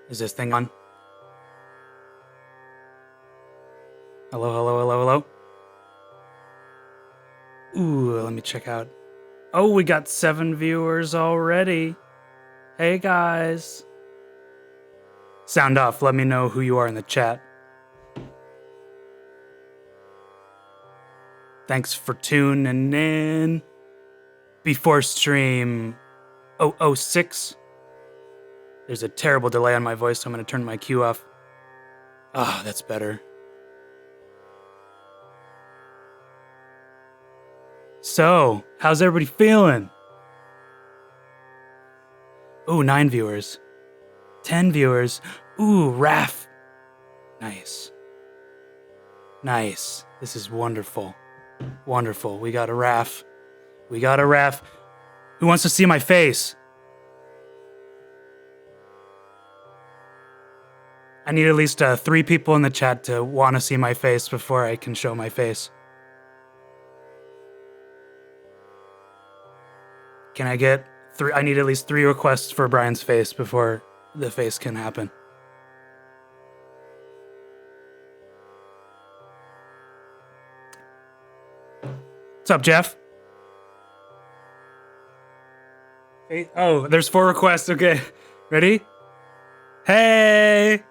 Is this thing on? Hello, hello, hello, hello. Ooh, let me check out. Oh, we got 7 viewers already. Hey guys. Sound off, let me know who you are in the chat. Thanks for tuning in. b4strm.006. There's a terrible delay on my voice, so I'm going to turn my cue off. Ah, oh, that's better. So, how's everybody feeling? Ooh, 9 viewers. 10 viewers. Ooh, Raf. Nice. Nice. This is wonderful. Wonderful. We got a Raf. We got a Raf. Who wants to see my face? I need at least 3 people in the chat to want to see my face before I can show my face. Can I get 3? I need at least 3 requests for Brian's face before the face can happen. What's up, Jeff? Hey, oh, there's 4 requests. Okay, ready? Hey!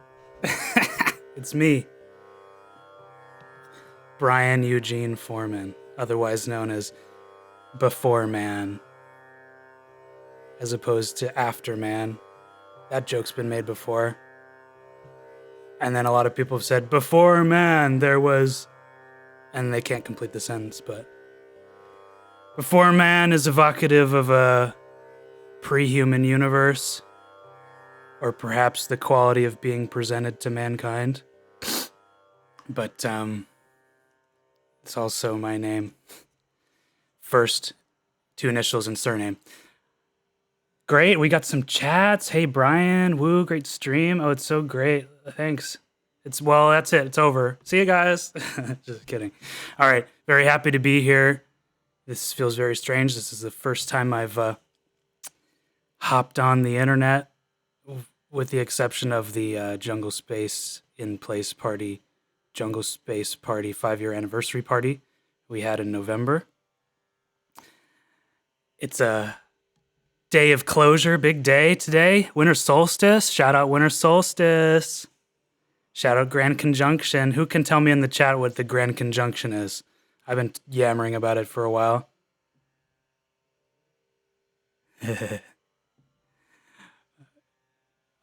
It's me. Brian Eugene Foreman, otherwise known as Before Man, as opposed to After Man. That joke's been made before. And then a lot of people have said, Before Man, there was... And they can't complete the sentence, but... Before Man is evocative of a pre-human universe, or perhaps the quality of being presented to mankind. But, it's also my name. First 2 initials and surname. Great, we got some chats. Hey, Brian. Woo, great stream. Oh, it's so great. Thanks. Well, that's it. It's over. See you guys. Just kidding. All right, very happy to be here. This feels very strange. This is the first time I've hopped on the internet, with the exception of the Jungle Space in Place party, Jungle Space Party 5-year anniversary party we had in November. It's a day of closure, big day today. Winter solstice. Shout out Winter solstice. Shout out Grand Conjunction. Who can tell me in the chat what the Grand Conjunction is? I've been yammering about it for a while.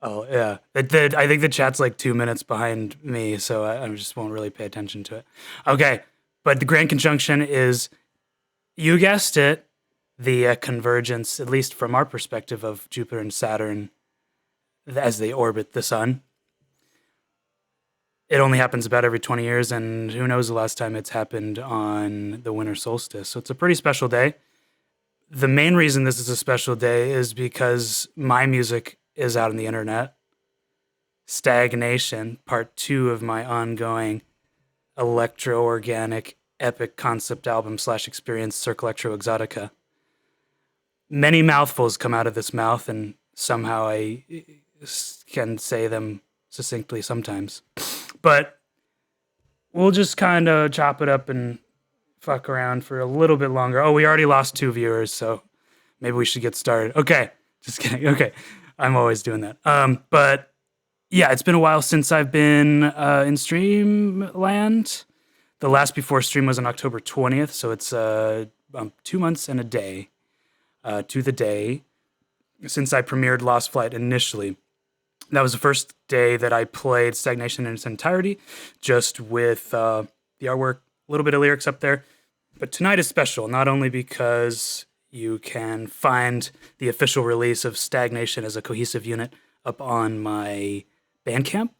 Oh, yeah. I think the chat's like 2 minutes behind me, so I just won't really pay attention to it. Okay, but the Grand Conjunction is, you guessed it, the convergence, at least from our perspective, of Jupiter and Saturn as they orbit the sun. It only happens about every 20 years, and who knows the last time it's happened on the winter solstice. So it's a pretty special day. The main reason this is a special day is because my music is out on the internet. StagNation, part 2 of my ongoing electro-organic epic concept album / experience, Circle Electro Exotica. Many mouthfuls come out of this mouth, and somehow I can say them succinctly sometimes. But we'll just kind of chop it up and fuck around for a little bit longer. Oh, we already lost 2 viewers, so maybe we should get started. Okay, just kidding. Okay, I'm always doing that. But yeah, it's been a while since I've been in Streamland. The last Before Stream was on October 20th, so it's 2 months and a day to the day since I premiered Lost Flight initially. That was the first day that I played StagNation in its entirety, just with the artwork, a little bit of lyrics up there. But tonight is special, not only because you can find the official release of StagNation as a cohesive unit up on my Bandcamp.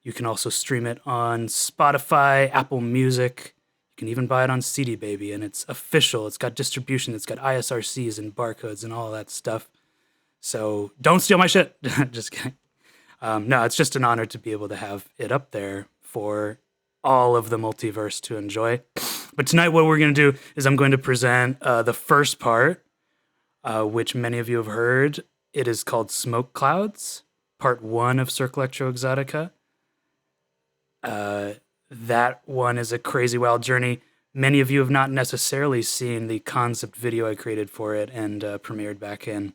You can also stream it on Spotify, Apple Music. You can even buy it on CD Baby, and it's official. It's got distribution. It's got ISRCs and barcodes and all that stuff. So don't steal my shit. Just kidding. No, it's just an honor to be able to have it up there for all of the multiverse to enjoy. But tonight what we're going to do is I'm going to present the first part which many of you have heard. It is called Smoke Clouds, part 1 of Circle Electro Exotica. That one is a crazy wild journey. Many of you have not necessarily seen the concept video I created for it and premiered back in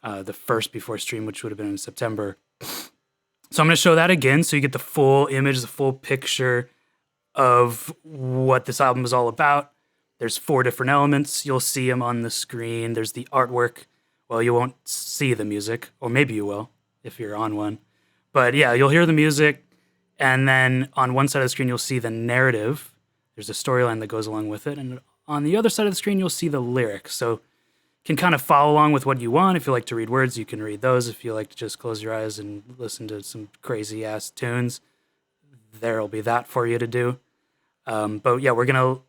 the first B4 stream, which would have been in September. So I'm going to show that again so you get the full image, the full picture of what this album is all about. There's 4 different elements. You'll see them on the screen. There's the artwork. Well, you won't see the music, or maybe you will if you're on one. But yeah, you'll hear the music, and then on one side of the screen, you'll see the narrative. There's a storyline that goes along with it, and on the other side of the screen, you'll see the lyrics. So you can kind of follow along with what you want. If you like to read words, you can read those. If you like to just close your eyes and listen to some crazy-ass tunes, there'll be that for you to do. But yeah, we're going to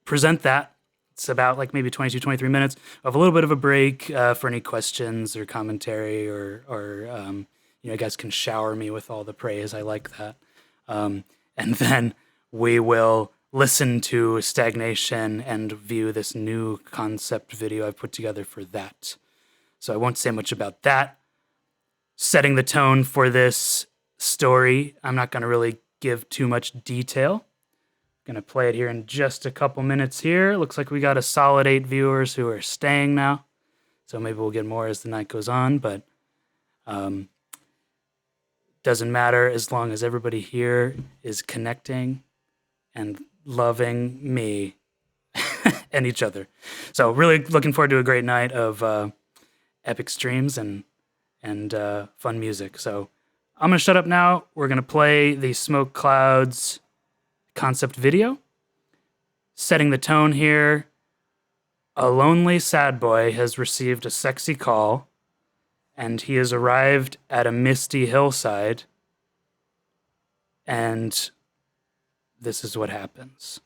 present that. It's about like maybe 22, 23 minutes of a little bit of a break for any questions or commentary or you guys can shower me with all the praise. I like that. And then we will listen to StagNation and view this new concept video I've put together for that. So I won't say much about that. Setting the tone for this story, I'm not going to really give too much detail. Gonna play it here in just a couple minutes here. Looks like we got a solid 8 viewers who are staying now. So maybe we'll get more as the night goes on, but doesn't matter as long as everybody here is connecting and loving me and each other. So really looking forward to a great night of epic streams and fun music. So I'm gonna shut up now. We're gonna play the Smoke Clouds concept video. Setting the tone here, a lonely sad boy has received a sexy call, and he has arrived at a misty hillside, and this is what happens.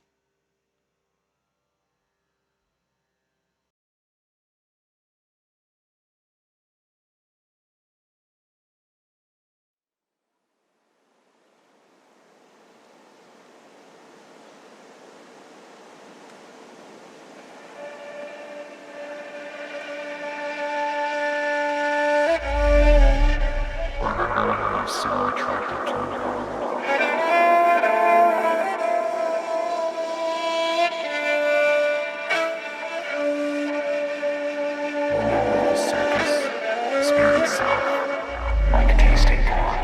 So attracted to environment. The circus, the spirit itself, like tasting corn.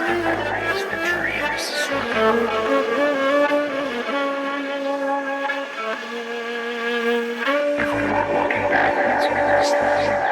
the memories, the dreams slipping. If we were walking backwards with this thing,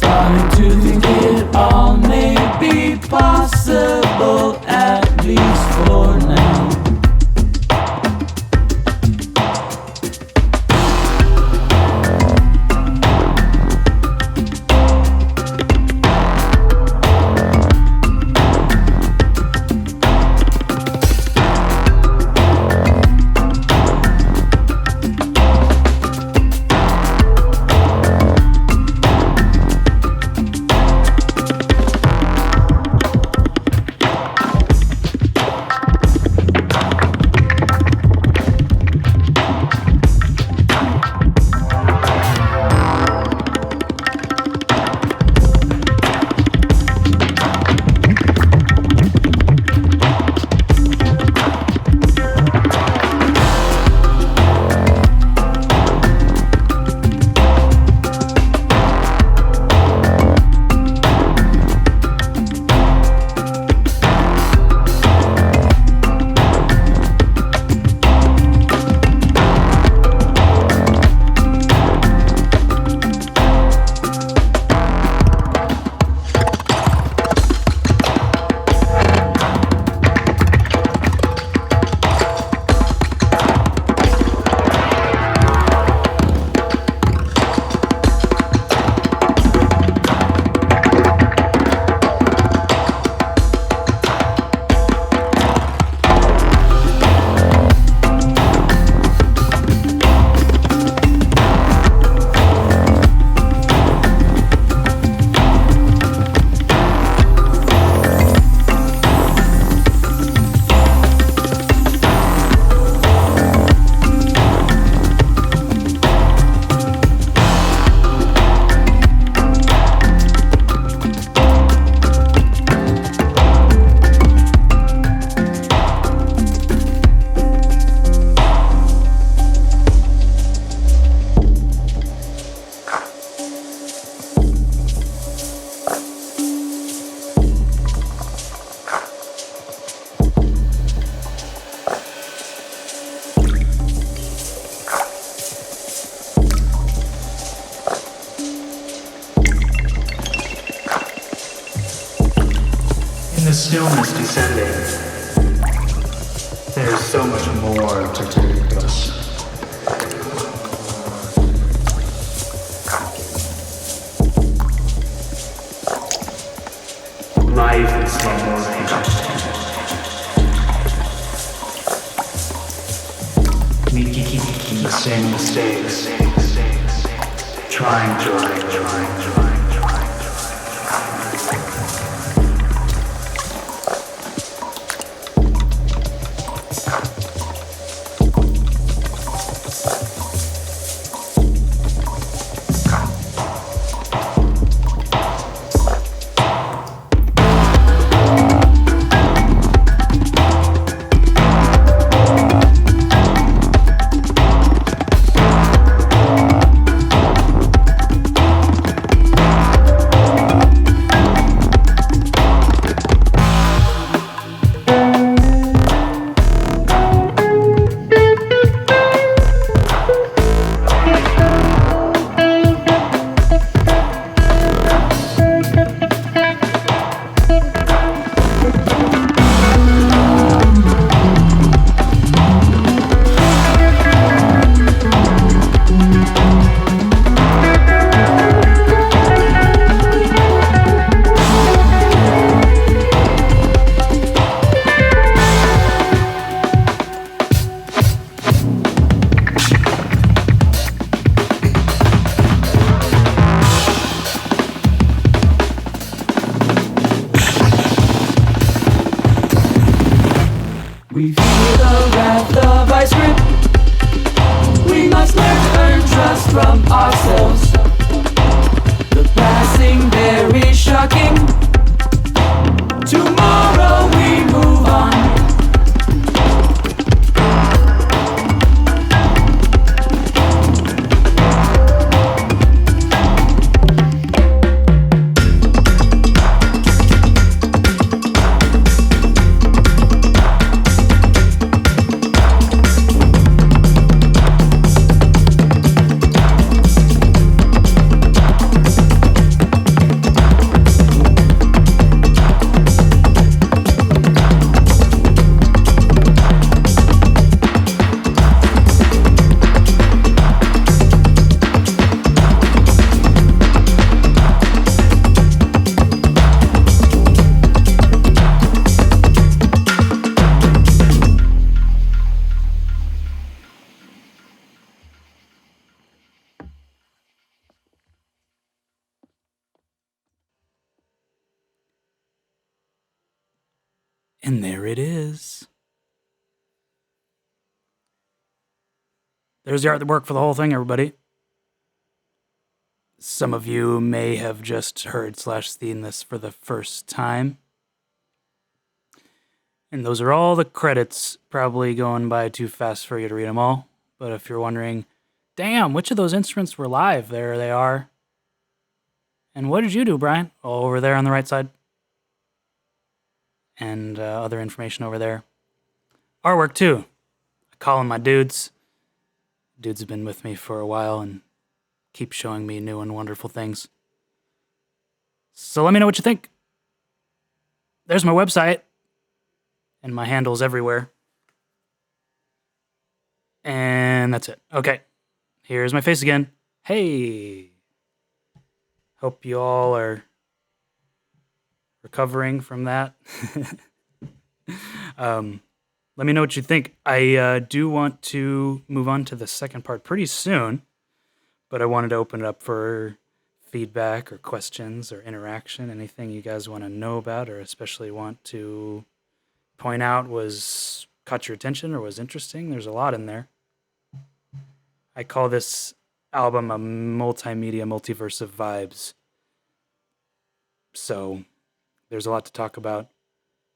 Starting to think it all may be possible, at least for now. The stillness descending. There's so much more to take us. Life in slow motion. We keep the same mistakes. Trying. And there it is. There's the artwork for the whole thing, everybody. Some of you may have just heard / seen this for the first time. And those are all the credits, probably going by too fast for you to read them all. But if you're wondering, damn, which of those instruments were live? There they are. And what did you do, Brian? Oh, over there on the right side. And other information over there. Artwork, too. I call them my dudes. Dudes have been with me for a while and keep showing me new and wonderful things. So let me know what you think. There's my website. And my handles everywhere. And that's it. Okay. Here's my face again. Hey. Hope you all are recovering from that. Let me know what you think. I do want to move on to the second part pretty soon, but I wanted to open it up for feedback or questions or interaction, anything you guys want to know about or especially want to point out was caught your attention or was interesting. There's a lot in there. I call this album a multimedia multiverse of vibes. So there's a lot to talk about.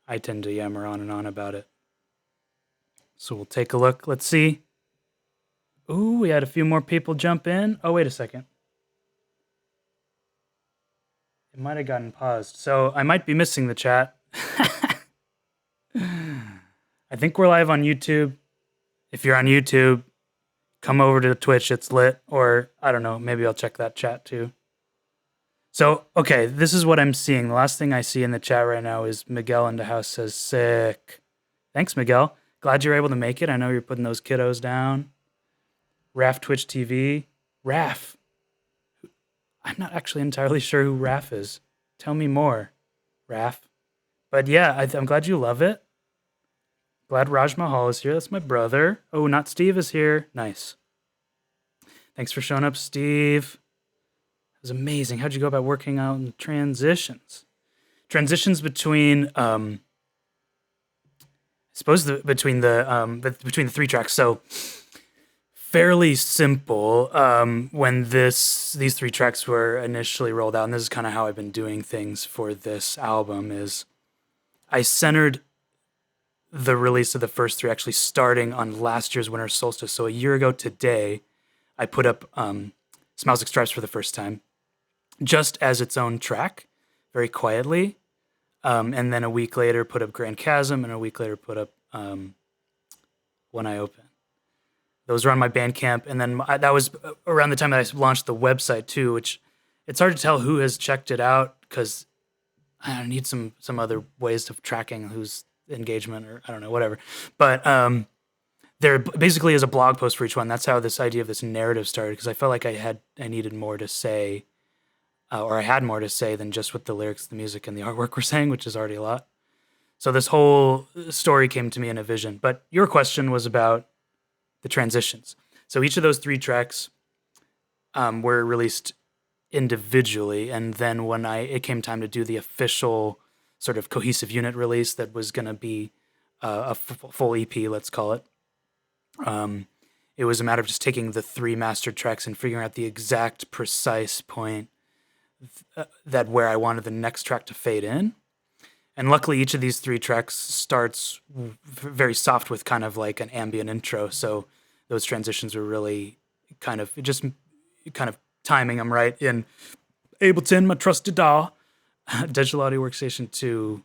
I tend to yammer on and on about it. So we'll take a look. Let's see. Ooh, we had a few more people jump in. Oh, wait a second. It might have gotten paused. So I might be missing the chat. I think we're live on YouTube. If you're on YouTube, come over to Twitch. It's lit. Or, I don't know, maybe I'll check that chat too. So, okay, this is what I'm seeing. The last thing I see in the chat right now is Miguel in the house says, sick. Thanks, Miguel. Glad you're able to make it. I know you're putting those kiddos down. Raf Twitch TV. Raf. I'm not actually entirely sure who Raf is. Tell me more, Raf. But yeah, I'm glad you love it. Glad Raj Mahal is here. That's my brother. Oh, not Steve is here. Nice. Thanks for showing up, Steve. It was amazing. How'd you go about working out in transitions? Transitions between, between the three tracks. So fairly simple. When these three tracks were initially rolled out, and this is kind of how I've been doing things for this album, is I centered the release of the first three actually starting on last year's winter solstice. So a year ago today, I put up Smiles Like Stripes for the first time, just as its own track, very quietly. And then a week later, put up Grand Chasm, and a week later, put up When I Open. Those were on my Bandcamp, and then that was around the time that I launched the website too, which it's hard to tell who has checked it out because I need some other ways of tracking who's engagement or I don't know, whatever. But there basically is a blog post for each one. That's how this idea of this narrative started, because I felt like I needed more to say, or I had more to say than just what the lyrics, the music, and the artwork were saying, which is already a lot. So this whole story came to me in a vision. But your question was about the transitions. So each of those three tracks were released individually, and then when it came time to do the official sort of cohesive unit release that was going to be a full EP, let's call it. It was a matter of just taking the three mastered tracks and figuring out the exact precise point that where I wanted the next track to fade in. And luckily, each of these three tracks starts very soft with kind of like an ambient intro. So those transitions were really kind of timing them right in Ableton, my trusted DAW, Digital Audio Workstation, to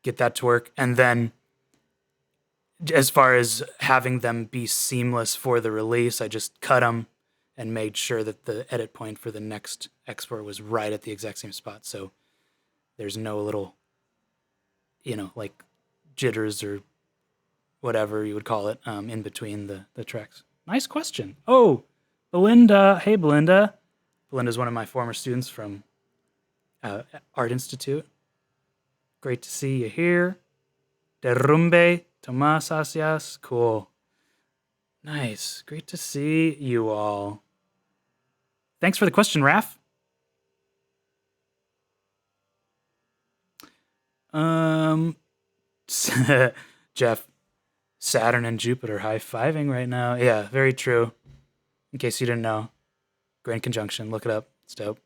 get that to work. And then as far as having them be seamless for the release, I just cut them and made sure that the edit point for the next export was right at the exact same spot. So there's no little, like jitters or whatever you would call it in between the tracks. Nice question. Oh, Belinda. Hey, Belinda. Belinda's one of my former students from Art Institute. Great to see you here. Derrumbe, Tomas Asias. Cool. Nice. Great to see you all. Thanks for the question, Raf. Jeff, Saturn and Jupiter high-fiving right now. Yeah, very true. In case you didn't know, Grand Conjunction, look it up. It's dope.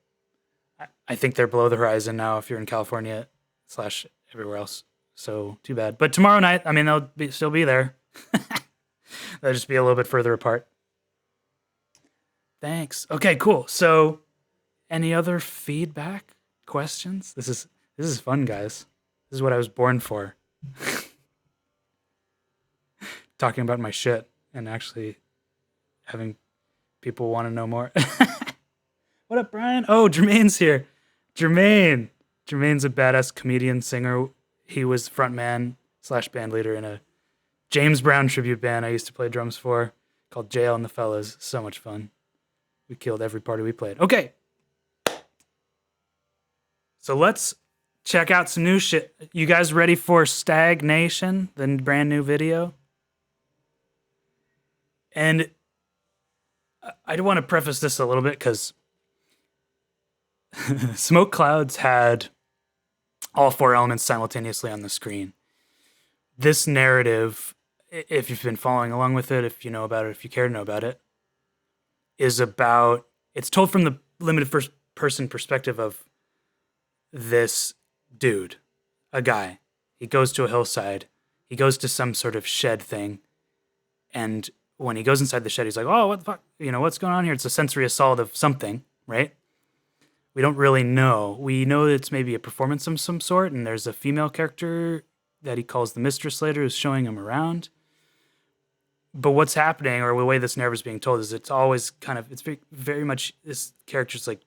I think they're below the horizon now if you're in California / everywhere else. So too bad. But tomorrow night, I mean, still be there. They'll just be a little bit further apart. Thanks. Okay, cool. So any other feedback, questions? This is fun, guys. This is what I was born for. Talking about my shit and actually having people want to know more. What up, Brian? Oh, Jermaine's here. Jermaine's a badass comedian, singer. He was frontman / band leader in a James Brown tribute band I used to play drums for called Jail and the Fellas. So much fun. We killed every party we played. Okay. So let's check out some new shit. You guys ready for StagNation, the brand new video? And I do want to preface this a little bit because Smoke Clouds had all 4 elements simultaneously on the screen. This narrative, if you've been following along with it, if you know about it, if you care to know about it, is about, it's told from the limited first person perspective of this dude, a guy. He goes to a hillside. He goes to some sort of shed thing. And when he goes inside the shed, he's like, oh, what the fuck? What's going on here? It's a sensory assault of something, right? We don't really know. We know that it's maybe a performance of some sort, and there's a female character that he calls the mistress later who's showing him around. But what's happening, or the way this narrative is being told, is it's always it's very, very much, this character's like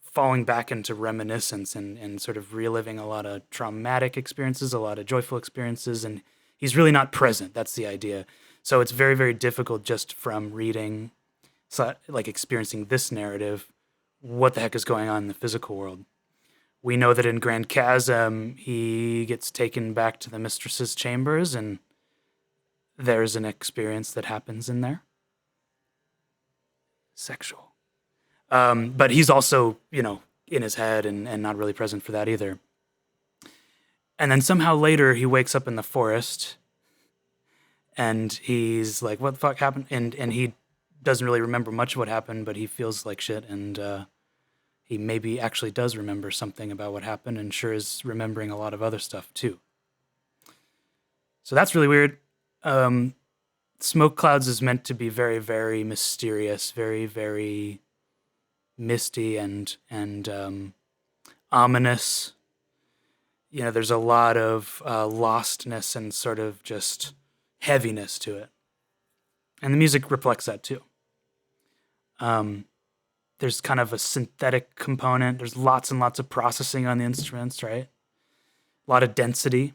falling back into reminiscence and sort of reliving a lot of traumatic experiences, a lot of joyful experiences, and he's really not present. That's the idea. So it's very, very difficult just from reading, like experiencing this narrative, what the heck is going on in the physical world. We know that in Grand Chasm, he gets taken back to the mistress's chambers, and there's an experience that happens in there. Sexual. But he's also, in his head and not really present for that either. And then somehow later, he wakes up in the forest, and he's like, what the fuck happened? And he doesn't really remember much of what happened, but he feels like shit, and he maybe actually does remember something about what happened, and sure is remembering a lot of other stuff too. So that's really weird. Smoke Clouds is meant to be very, very mysterious, very, very misty and ominous. There's a lot of lostness and sort of just heaviness to it. And the music reflects that too. There's kind of a synthetic component. There's lots and lots of processing on the instruments, right? A lot of density.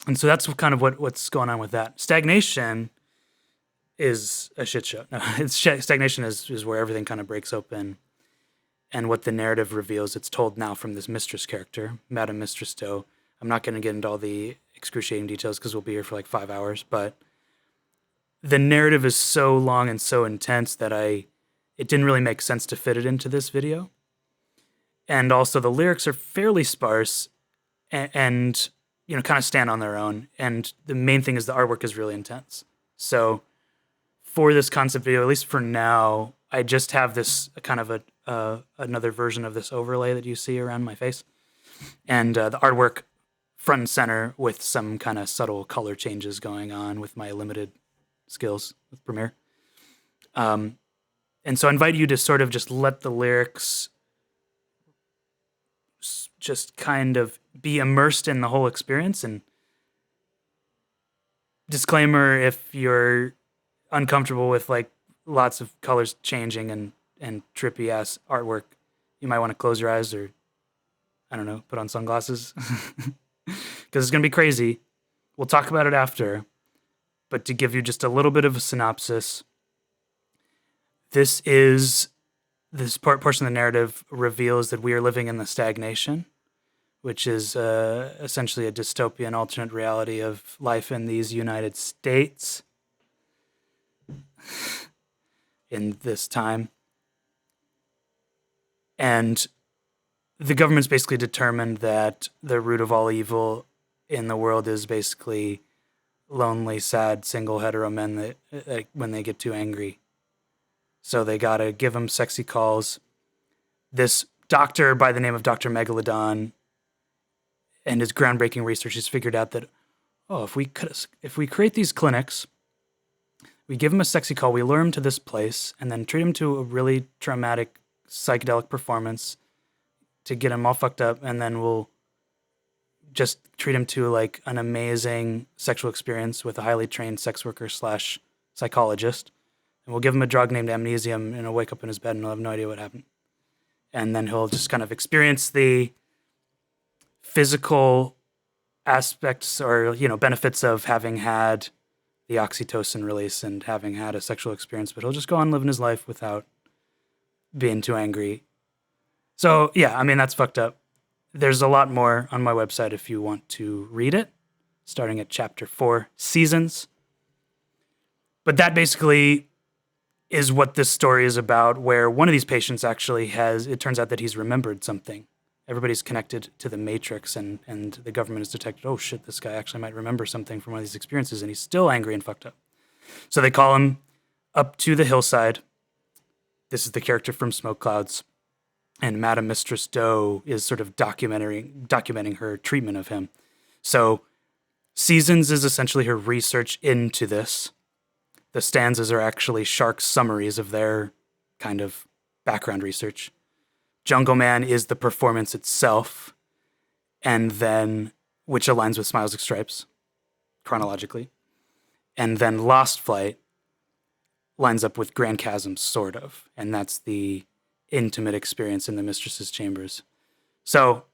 And so that's kind of what's going on with that. StagNation is a shit show. No, StagNation is where everything kind of breaks open. And what the narrative reveals, it's told now from this mistress character, Madame Mistress Doe. I'm not going to get into all the excruciating details because we'll be here for like 5 hours, but the narrative is so long and so intense that it didn't really make sense to fit it into this video. And also the lyrics are fairly sparse and kind of stand on their own. And the main thing is the artwork is really intense. So for this concept video, at least for now, I just have this kind of another version of this overlay that you see around my face. And the artwork front and center with some kind of subtle color changes going on with my limited skills with Premiere. And so I invite you to sort of just let the lyrics just kind of be immersed in the whole experience. And disclaimer, if you're uncomfortable with like lots of colors changing and trippy ass artwork, you might want to close your eyes or, I don't know, put on sunglasses because it's going to be crazy. We'll talk about it after, but to give you just a little bit of a synopsis, this portion of the narrative reveals that we are living in the StagNation, which is essentially a dystopian alternate reality of life in these United States in this time. And the government's basically determined that the root of all evil in the world is basically lonely, sad, single hetero men that when they get too angry. So they gotta give them sexy calls. This doctor by the name of Dr. Megalodon and his groundbreaking research has figured out that, if we create these clinics, we give them a sexy call, we lure them to this place, and then treat them to a really traumatic psychedelic performance to get them all fucked up, and then we'll just treat them to like an amazing sexual experience with a highly trained sex worker / psychologist. And we'll give him a drug named amnesium, and he'll wake up in his bed and he'll have no idea what happened. And then he'll just kind of experience the physical aspects or, benefits of having had the oxytocin release and having had a sexual experience, but he'll just go on living his life without being too angry. So, yeah, I mean, that's fucked up. There's a lot more on my website if you want to read it, starting at chapter 4, Seasons. But that basically is what this story is about, where one of these patients actually it turns out that he's remembered something. Everybody's connected to the Matrix, and the government has detected, oh shit, this guy actually might remember something from one of these experiences, and he's still angry and fucked up. So they call him up to the hillside. This is the character from Smoke Clouds. And Madame Mistress Doe is sort of documenting her treatment of him. So Seasons is essentially her research into this. The stanzas are actually Shark's summaries of their kind of background research. Jungle Man is the performance itself, and then, which aligns with Smiles and Stripes, chronologically. And then Lost Flight lines up with Grand Chasm, sort of, and that's the intimate experience in the Mistress's chambers. So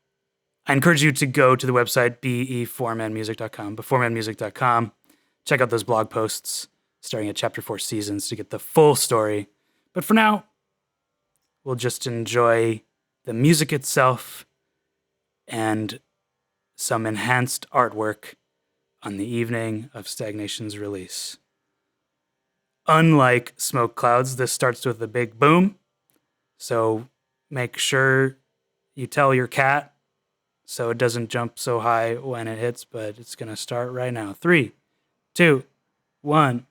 I encourage you to go to the website, b4manmusic.com, beforemanmusic.com. Check out those blog posts starting at chapter 4, Seasons, to get the full story. But for now, we'll just enjoy the music itself and some enhanced artwork on the evening of StagNation's release. Unlike Smoke Clouds, this starts with a big boom. So make sure you tell your cat so it doesn't jump so high when it hits, but it's going to start right now. 3, 2, 1.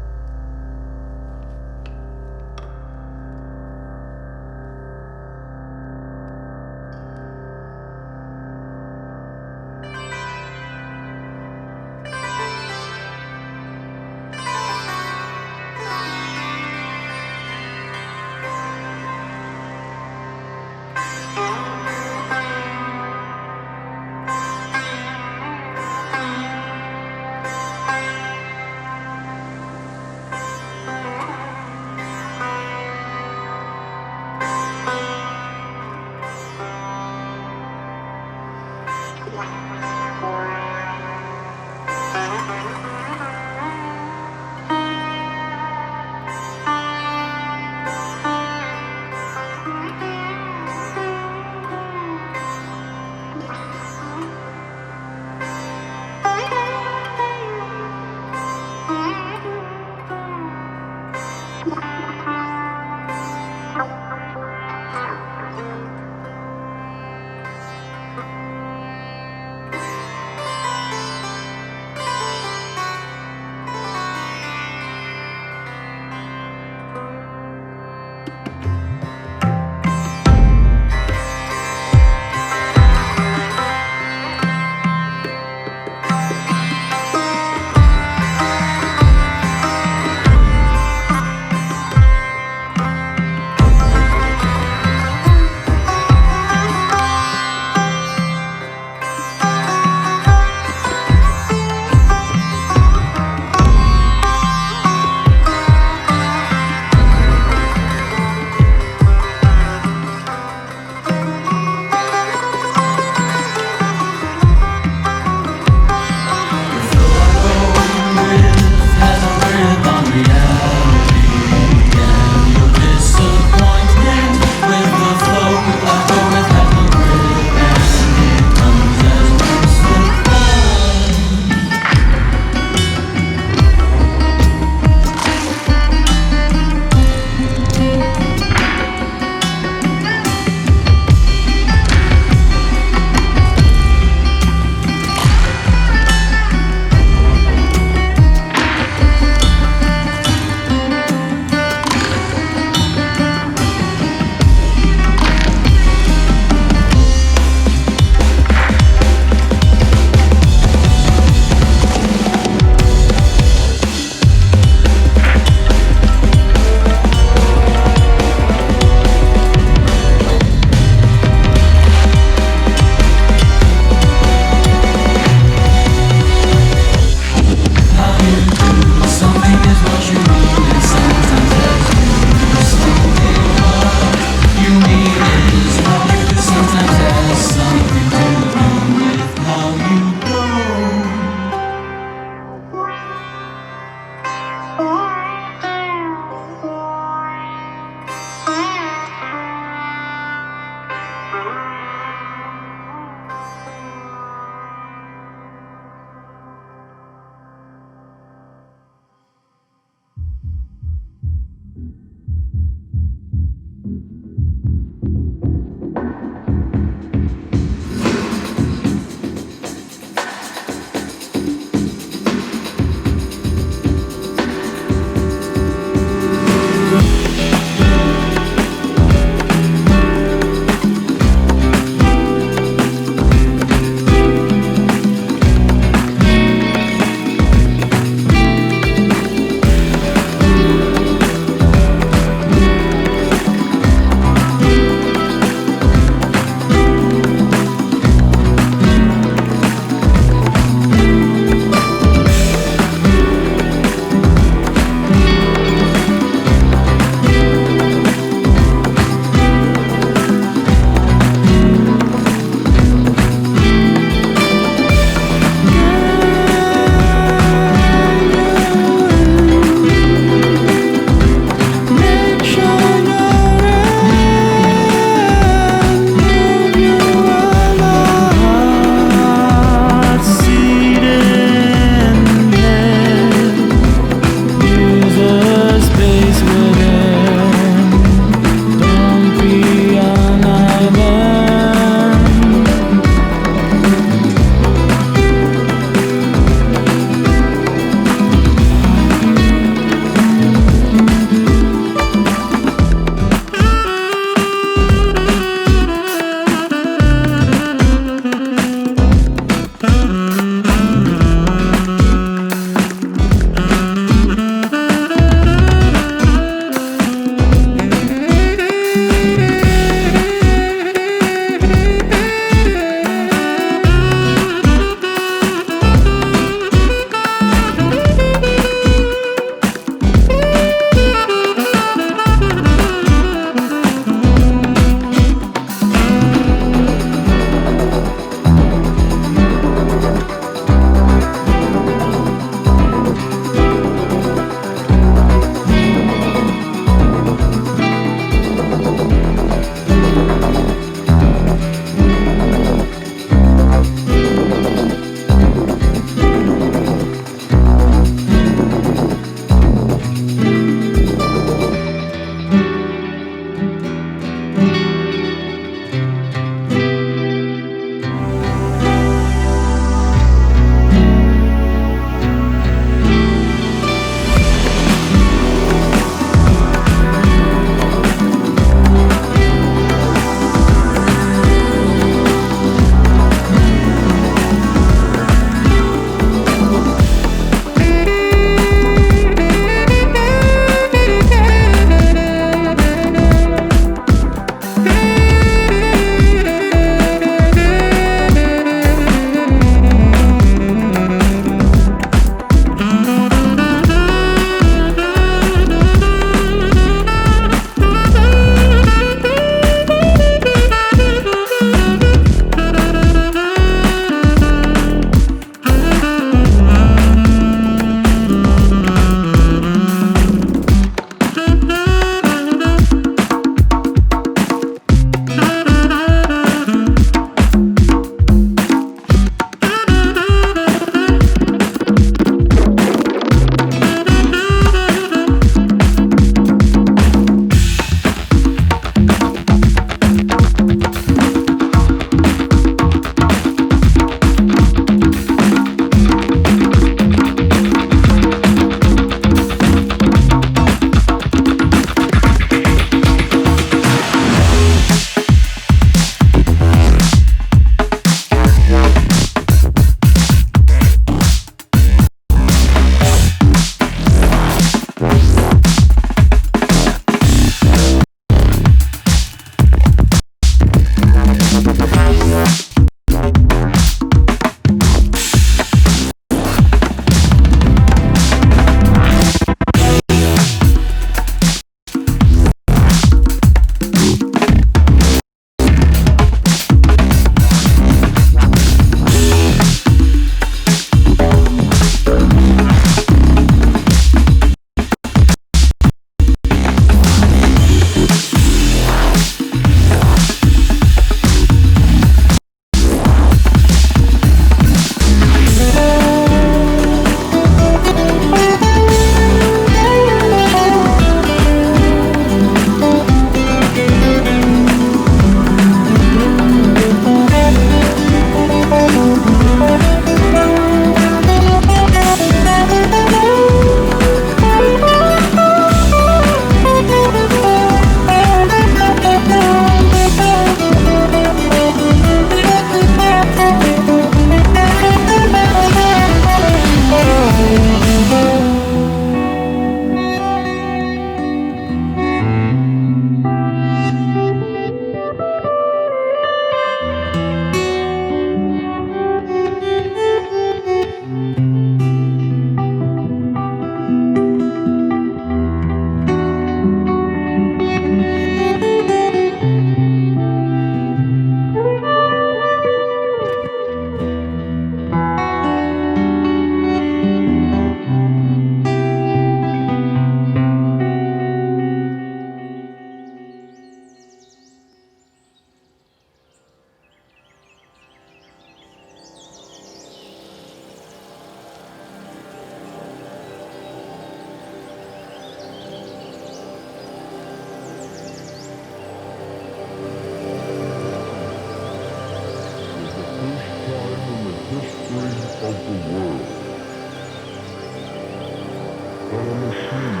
but a machine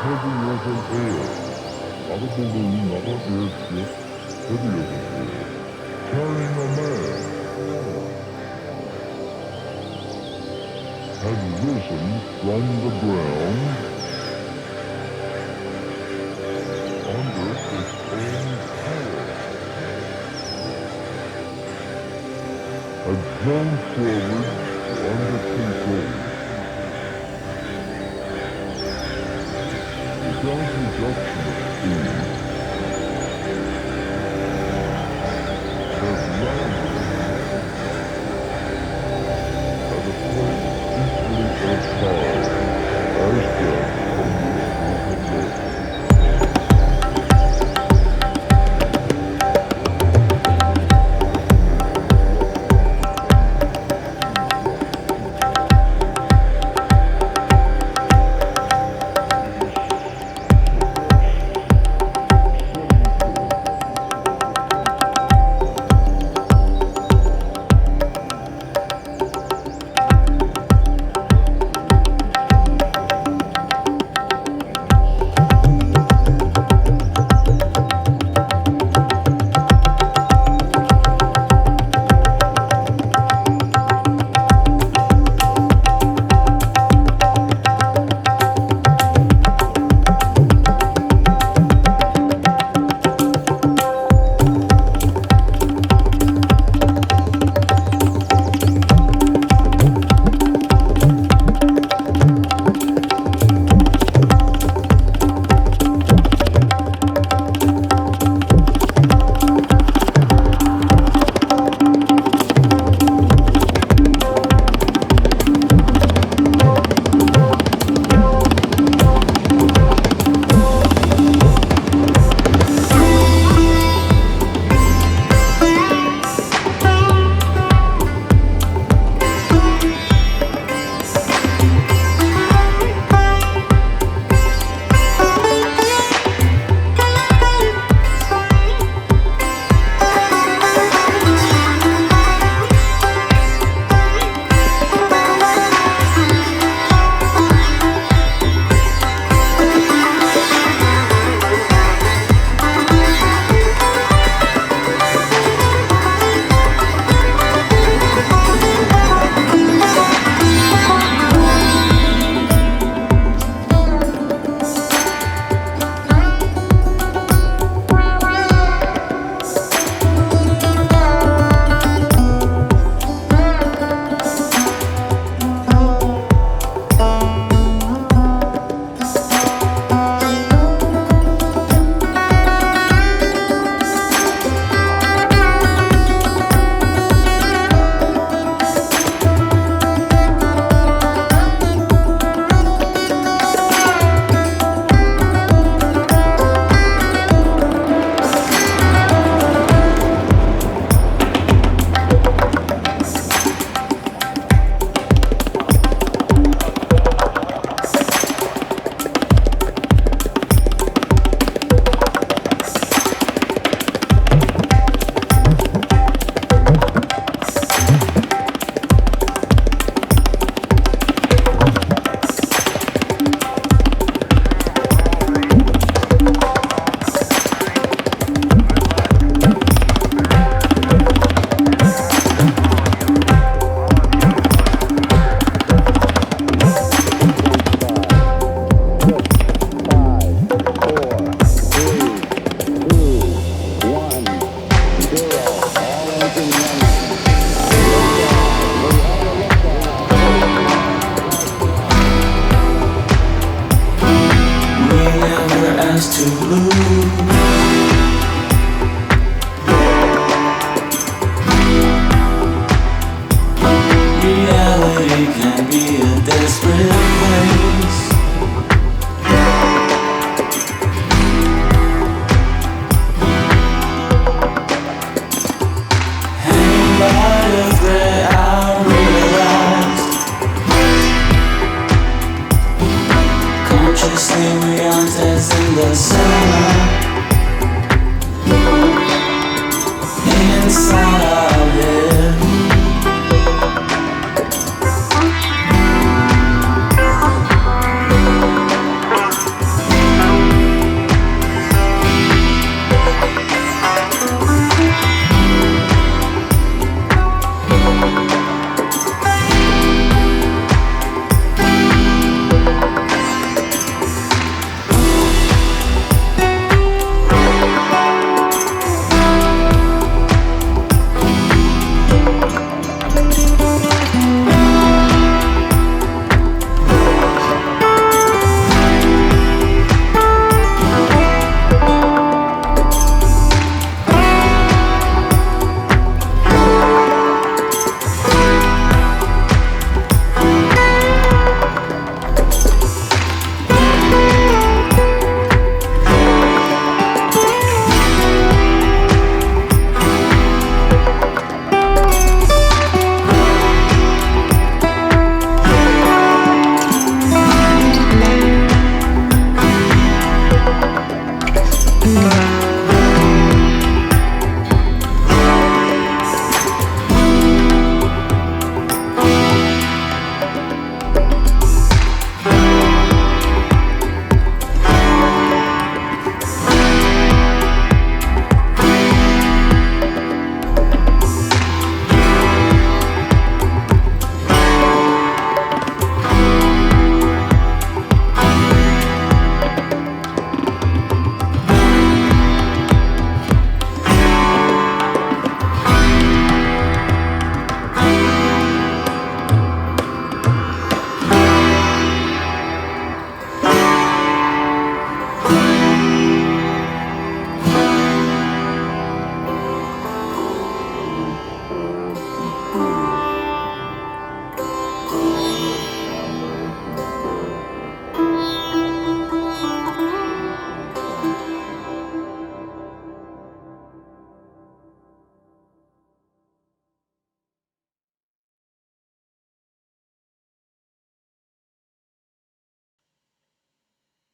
heavier than air. Not a balloon, not an airship, heavier than air, carrying a man, had risen from the ground under its own power, had drawn forward under control. Without reduction of speed, had landed at a place equally as high as that from which we had left.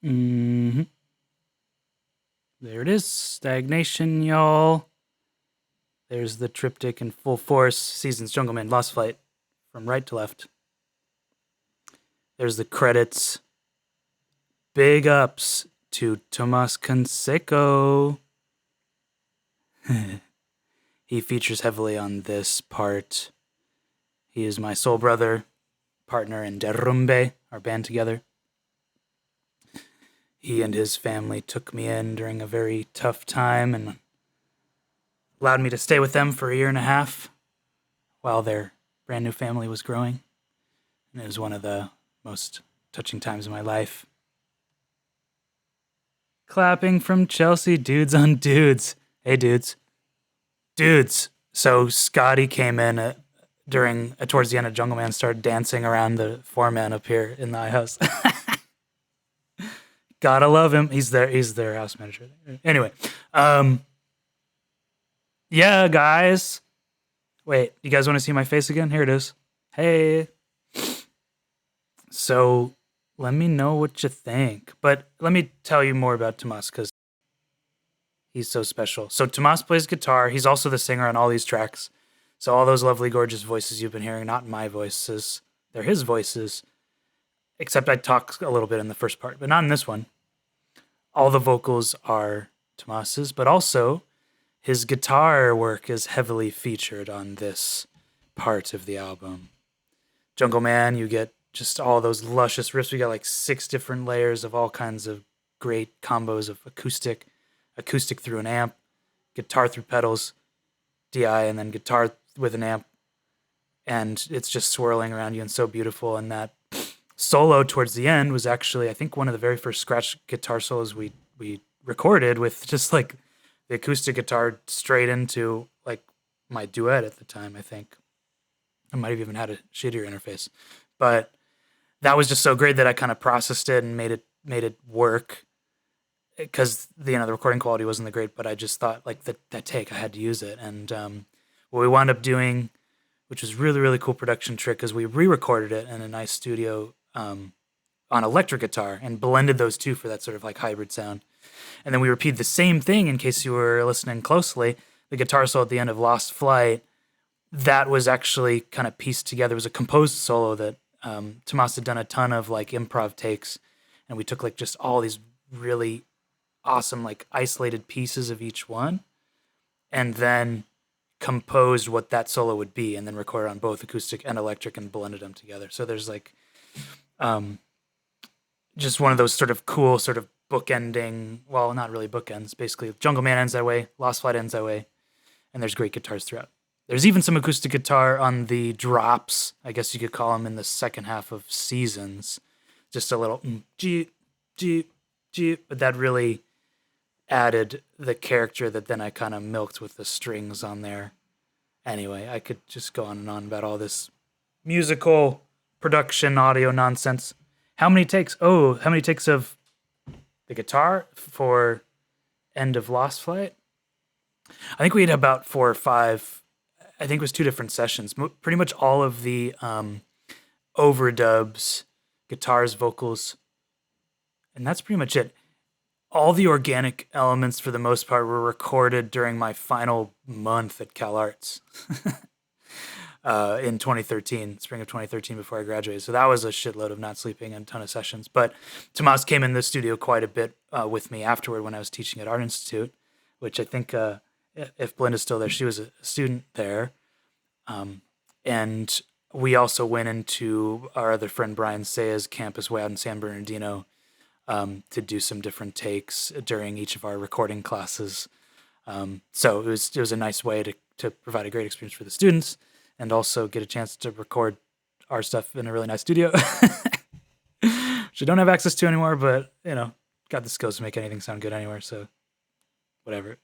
Mm-hmm. There it is. Stagnation, y'all. There's the triptych in full force. Seasons, Jungleman, Lost Flight, from right to left. There's the credits. Big ups to Tomas Canseco. He features heavily on this part. He is my soul brother, partner in Derrumbe, our band together. He and his family took me in during a very tough time and allowed me to stay with them for a year and a half while their brand new family was growing. And it was one of the most touching times of my life. Clapping from Chelsea, dudes on dudes. Hey, dudes. Dudes. So Scotty came in towards the end of Jungle Man, started dancing around the foreman up here in the iHouse. Gotta love him. He's their house manager. Anyway, yeah, guys. Wait, you guys want to see my face again? Here it is. Hey. So let me know what you think. But let me tell you more about Tomas because he's so special. So Tomas plays guitar. He's also the singer on all these tracks. So all those lovely, gorgeous voices you've been hearing, not my voices, they're his voices. Except I talk a little bit in the first part, but not in this one. All the vocals are Tomas's, but also his guitar work is heavily featured on this part of the album. Jungle Man, you get just all those luscious riffs. We got like 6 different layers of all kinds of great combos of acoustic through an amp, guitar through pedals, DI, and then guitar with an amp. And it's just swirling around you and so beautiful. And that solo towards the end was actually, I think, one of the very first scratch guitar solos we recorded with just like the acoustic guitar straight into like my duet at the time, I think. I might have even had a shittier interface. But that was just so great that I kind of processed it and made it work. Because the recording quality wasn't that great, but I just thought like that take, I had to use it. And what we wound up doing, which was really, really cool production trick, is we re-recorded it in a nice studio on electric guitar and blended those two for that sort of like hybrid sound. And then we repeated the same thing in case you were listening closely. The guitar solo at the end of Lost Flight, that was actually kind of pieced together. It was a composed solo that Tomas had done a ton of like improv takes. And we took like just all these really awesome like isolated pieces of each one and then composed what that solo would be and then recorded on both acoustic and electric and blended them together. So there's like just one of those sort of cool sort of bookending, well, not really bookends, basically Jungle Man ends that way, Lost Flight ends that way, and there's great guitars throughout. There's even some acoustic guitar on the drops, I guess you could call them, in the second half of Seasons. Just a little jeep, but that really added the character that then I kind of milked with the strings on there. Anyway, I could just go on and on about all this musical production audio nonsense. How many takes? Oh, how many takes of the guitar for End of Lost Flight? I think we had about 4 or 5. I think it was 2 different sessions. Pretty much all of the overdubs, guitars, vocals, and that's pretty much it. All the organic elements, for the most part, were recorded during my final month at Cal Arts in 2013, spring of 2013, before I graduated. So that was a shitload of not sleeping and a ton of sessions. But Tomas came in the studio quite a bit with me afterward when I was teaching at Art Institute, which I think, if Belinda's still there, she was a student there. And we also went into our other friend Brian Saya's campus way out in San Bernardino to do some different takes during each of our recording classes. So it was a nice way to provide a great experience for the students and also get a chance to record our stuff in a really nice studio, which I don't have access to anymore, but, got the skills to make anything sound good anywhere, so whatever.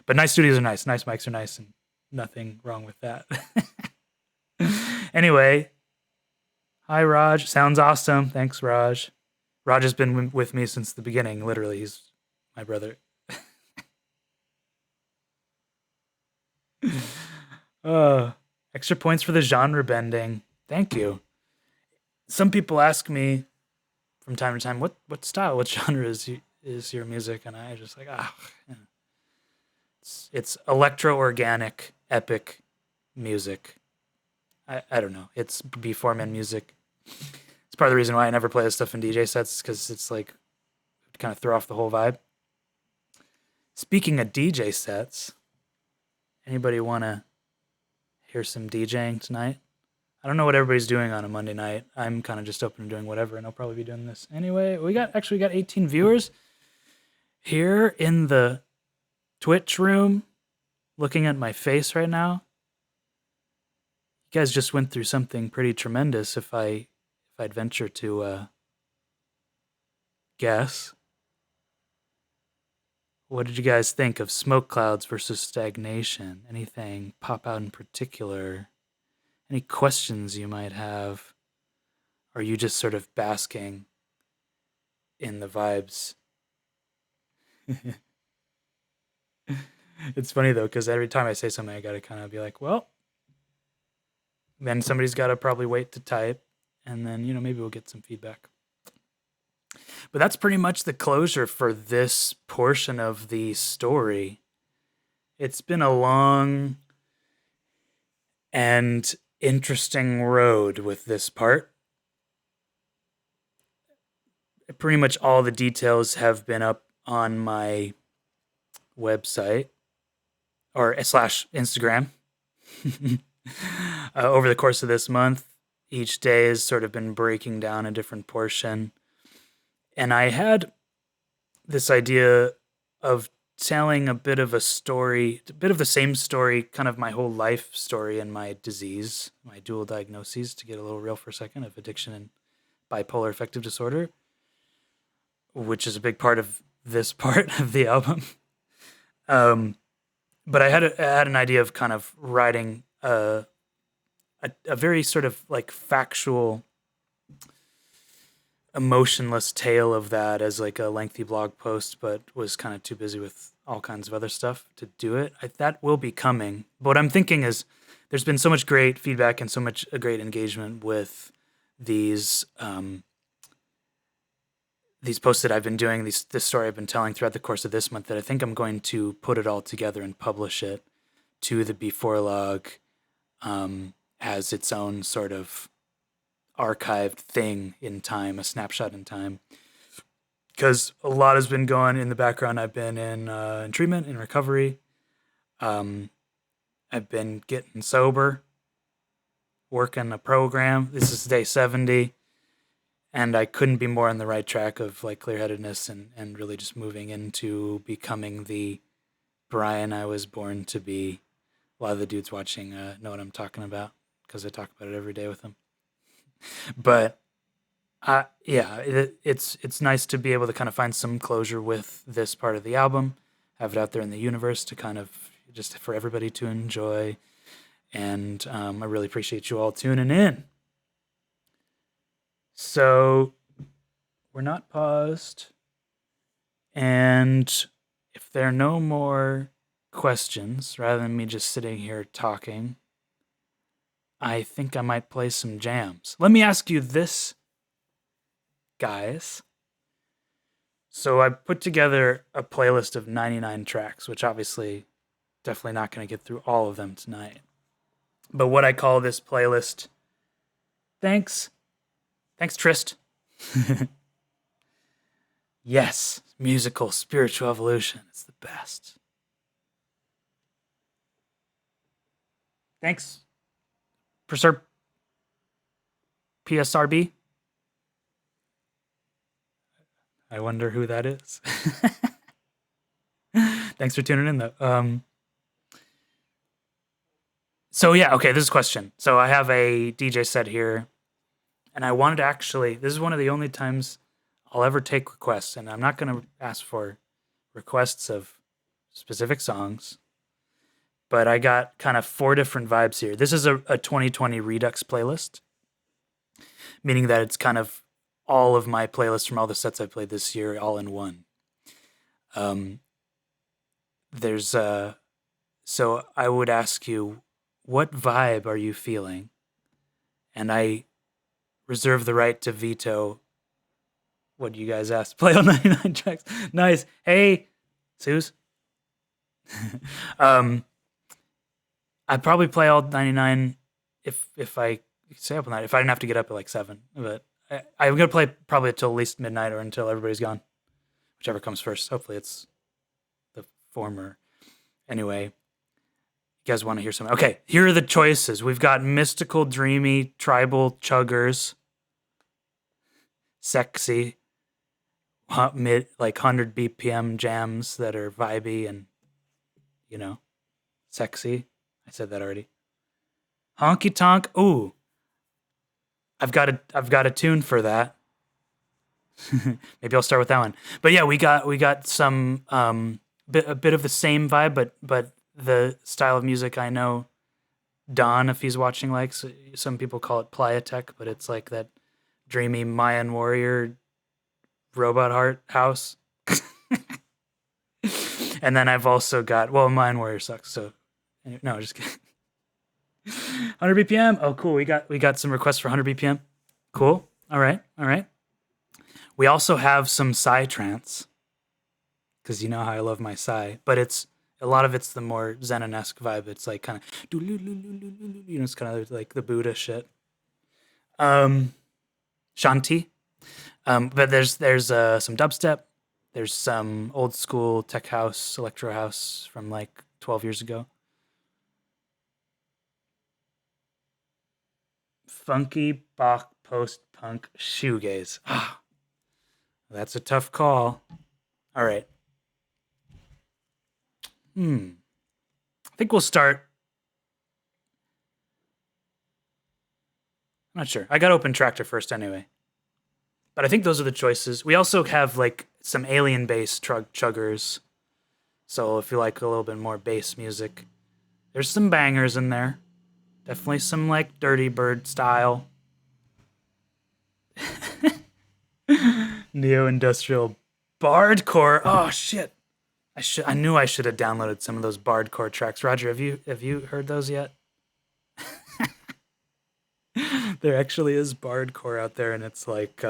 But nice studios are nice. Nice mics are nice, and nothing wrong with that. Anyway, hi, Raj. Sounds awesome. Thanks, Raj. Raj has been with me since the beginning. Literally, he's my brother. Extra points for the genre bending. Thank you. Some people ask me, from time to time, what style, what genre is your music? And I just like, it's electro organic epic music. I don't know. It's B4 man music. It's part of the reason why I never play this stuff in DJ sets, because it's like kind of throw off the whole vibe. Speaking of DJ sets, anybody want to hear some DJing tonight? I don't know what everybody's doing on a Monday night. I'm kind of just open to doing whatever, and I'll probably be doing this anyway. We got 18 viewers here in the Twitch room, looking at my face right now. You guys just went through something pretty tremendous. If I'd venture to guess, what did you guys think of Smoke Clouds versus StagNation? Anything pop out in particular? Any questions you might have? Are you just sort of basking in the vibes? It's funny though, because every time I say something, I gotta kind of be like, well, then somebody's gotta probably wait to type, and then, maybe we'll get some feedback. But that's pretty much the closure for this portion of the story. It's been a long and interesting road with this part. Pretty much all the details have been up on my website or / Instagram over the course of this month. Each day has sort of been breaking down a different portion. And I had this idea of telling a bit of a story, a bit of the same story, kind of my whole life story and my disease, my dual diagnoses, to get a little real for a second, of addiction and bipolar affective disorder, which is a big part of this part of the album. But I had an idea of kind of writing a very sort of like factual, emotionless tale of that as like a lengthy blog post, but was kind of too busy with all kinds of other stuff to do it. That will be coming. But what I'm thinking is there's been so much great feedback and so much great engagement with these posts that I've been doing, this story I've been telling throughout the course of this month, that I think I'm going to put it all together and publish it to the B4 log as its own sort of archived thing in time, a snapshot in time. Because a lot has been going in the background. I've been in treatment, in recovery. I've been getting sober, working a program. This is day 70. And I couldn't be more on the right track of like clear-headedness and really just moving into becoming the Brian I was born to be. A lot of the dudes watching know what I'm talking about, because I talk about it every day with them. But it's nice to be able to kind of find some closure with this part of the album, have it out there in the universe to kind of just for everybody to enjoy. And I really appreciate you all tuning in. So we're not paused. And if there are no more questions, rather than me just sitting here talking, I think I might play some jams. Let me ask you this, guys. So I put together a playlist of 99 tracks, which obviously definitely not going to get through all of them tonight. But what I call this playlist, thanks Trist. Yes, musical spiritual evolution. It's the best. Thanks, PSRB. I wonder who that is. Thanks for tuning in, though. So yeah, okay, this is a question. So I have a DJ set here, and I wanted to actually, this is one of the only times I'll ever take requests, and I'm not going to ask for requests of specific songs, but I got kind of 4 different vibes here. This is a 2020 Redux playlist, meaning that it's kind of all of my playlists from all the sets I played this year, all in one. So I would ask you, what vibe are you feeling? And I reserve the right to veto what you guys asked. Play all 99 tracks. Nice. Hey, Suze. I'd probably play all 99 if I stay up all night. If I didn't have to get up at like 7. But I'm going to play probably until at least midnight or until everybody's gone. Whichever comes first. Hopefully it's the former. Anyway, you guys want to hear something? Okay, here are the choices. We've got mystical, dreamy, tribal chuggers. Sexy. Mid, like 100 BPM jams that are vibey and, sexy. I said that already. Honky tonk. Ooh, I've got a tune for that. Maybe I'll start with that one. But yeah, we got some a bit of the same vibe, but the style of music I know Don, if he's watching, likes. Some people call it Playa Tech, but it's like that dreamy Mayan warrior robot heart house. And then I've also got, well, Mayan warrior sucks. So no, just kidding. 100 BPM. Oh, cool. We got some requests for 100 BPM. Cool. All right. We also have some psytrance, because you know how I love my psy, but a lot of it's the more Zen-esque vibe. It's like kind of, it's kind of like the Buddha shit. Shanti. But there's some dubstep. There's some old school tech house, electro house from like 12 years ago. Funky Bach post-punk shoegaze. Ah, that's a tough call. All right. I think we'll start. I'm not sure. I got Open Tractor first anyway. But I think those are the choices. We also have like some alien bass chuggers. So if you like a little bit more bass music, there's some bangers in there. Definitely some like Dirty Bird style. Neo-industrial bardcore. Oh shit. I knew I should have downloaded some of those bardcore tracks. Roger, have you heard those yet? There actually is bardcore out there, and it's like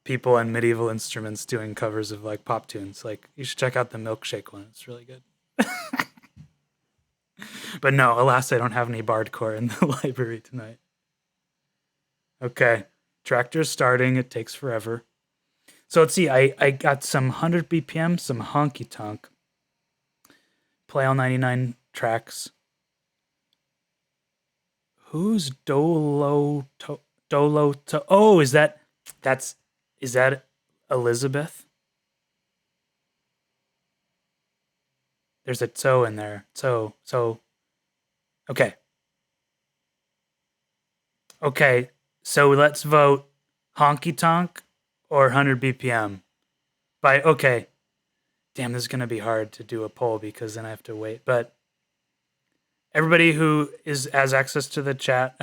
people and medieval instruments doing covers of like pop tunes. Like, you should check out the Milkshake one. It's really good. But no, alas, I don't have any bardcore in the library tonight. Okay, tractor's starting. It takes forever. So let's see. I got some 100 BPM, some honky tonk. Play all 99 tracks. Who's Dolo? Oh, is that Elizabeth? There's a toe in there. So. Okay. Okay. So let's vote honky tonk or 100 BPM. Okay. Damn, this is gonna be hard to do a poll because then I have to wait. But everybody who has access to the chat.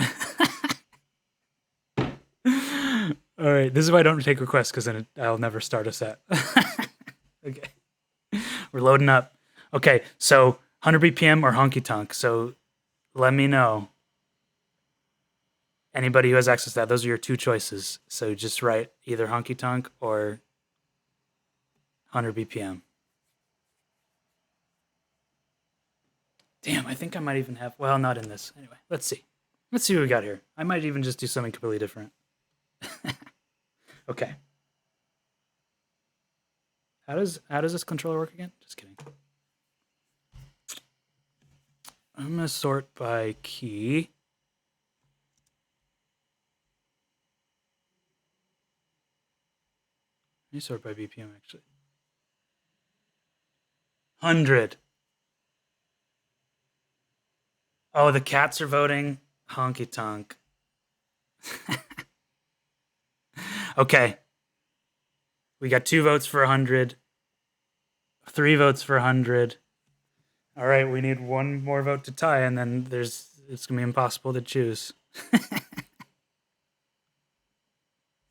All right, this is why I don't take requests, because then I'll never start a set. Okay, we're loading up. Okay, so 100 BPM or honky tonk. So let me know. Anybody who has access to that, those are your two choices. So just write either honky tonk or 100 BPM. Damn, I think I might even have, well, not in this. Anyway, let's see. Let's see what we got here. I might even just do something completely different. Okay. How does this controller work again? Just kidding. I'm gonna sort by key. Let me sort by BPM actually. 100. Oh, the cats are voting honky tonk. Okay. We got 2 votes for 100. 3 votes for 100. All right, we need 1 more vote to tie, and then it's gonna be impossible to choose.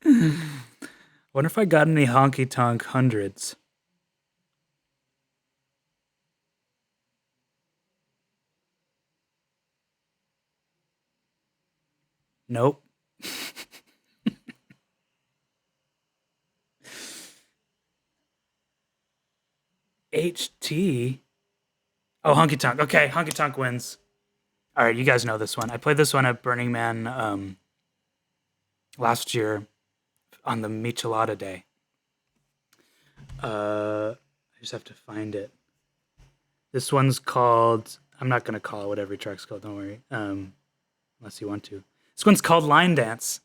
Wonder if I got any honky tonk hundreds. Nope. HT. Oh, Honky Tonk. Okay, Honky Tonk wins. All right, you guys know this one. I played this one at Burning Man last year on the Michelada Day. I just have to find it. This one's called... I'm not going to call it what every track's called, don't worry. Unless you want to. This one's called Line Dance.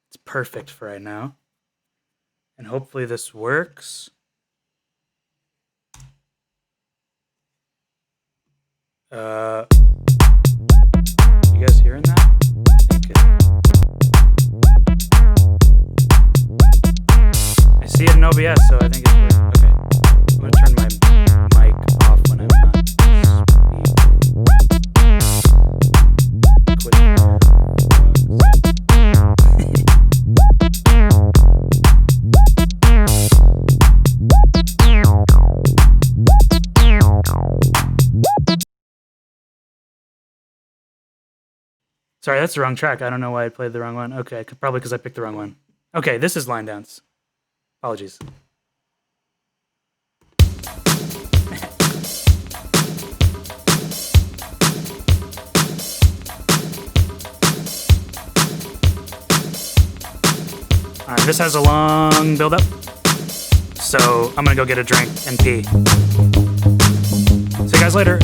It's perfect for right now. And hopefully this works. You guys hearing that? I see it in OBS, so I think it's working. Okay. I'm going to turn my mic off when I'm not speaking. Sorry, that's the wrong track. I don't know why I played the wrong one. Okay, probably because I picked the wrong one. Okay, this is Line Dance. Apologies. Alright, this has a long build-up. So I'm gonna go get a drink and pee. See you guys later.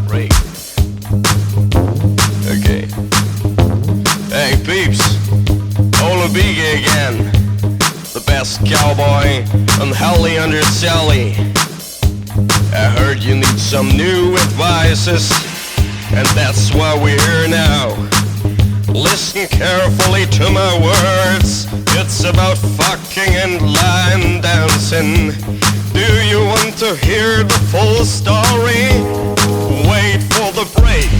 Right. Okay. Hey peeps, Ola Biggie again. The best cowboy on Heli under Sally. I heard you need some new advices, and that's why we're here now. Listen carefully to my words. It's about fucking and line dancing. Do you want to hear the full story? Wait for the break.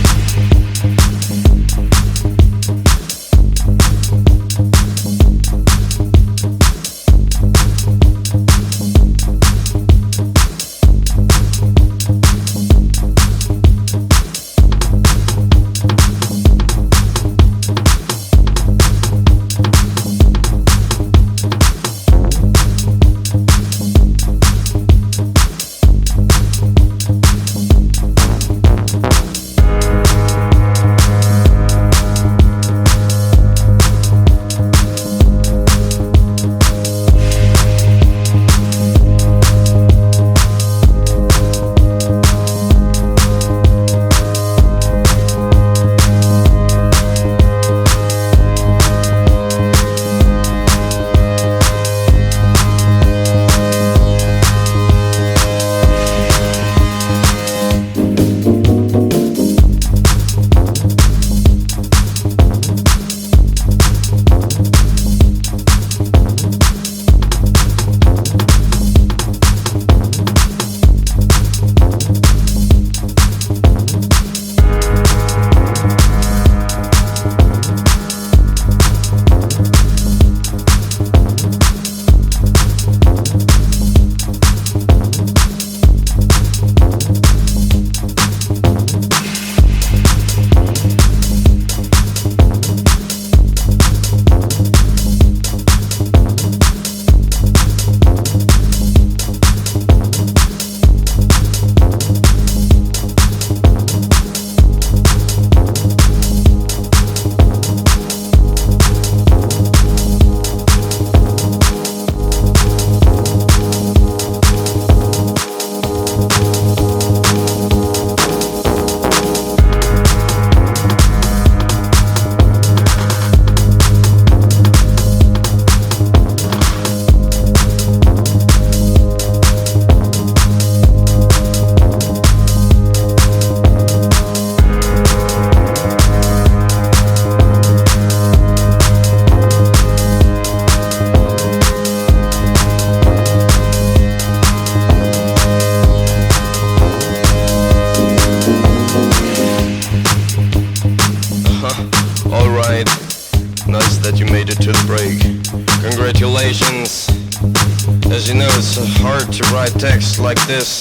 to write text like this.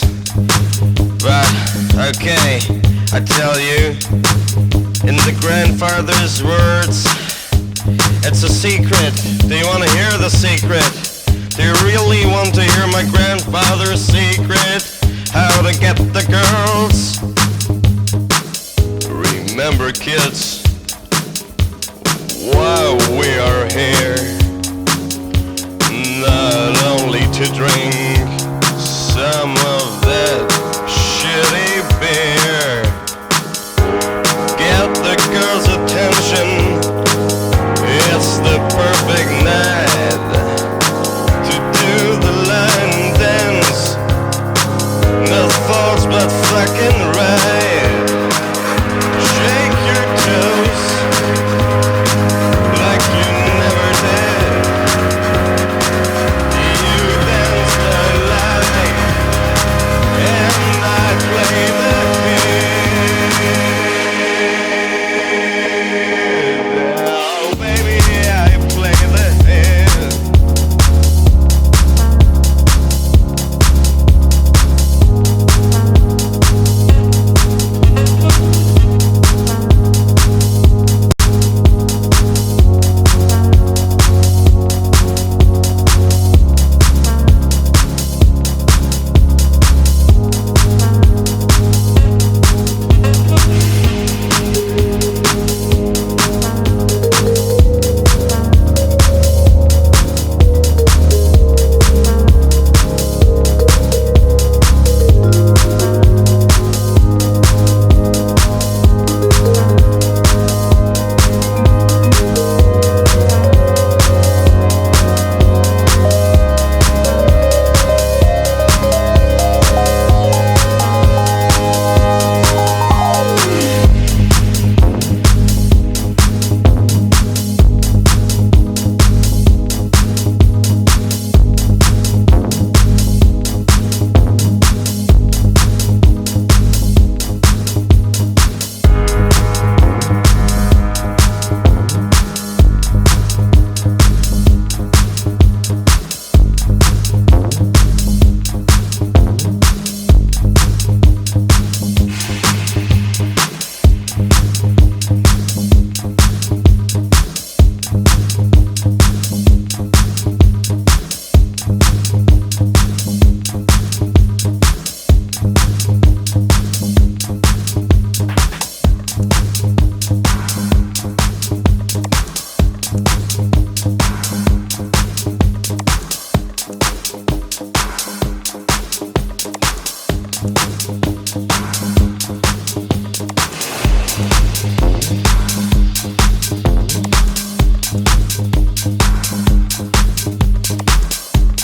But, okay, I tell you, in the grandfather's words, it's a secret. Do you want to hear the secret? Do you really want to hear my grandfather's secret? How to get the girls? Remember, kids, while we are here, not only to drink some of that shitty beer, get the girls' attention. It's the perfect night to do the line dance. No thoughts but fucking right. Shake your toes like you never did. You dance the light and I play the beat. Oh baby, I play the hit.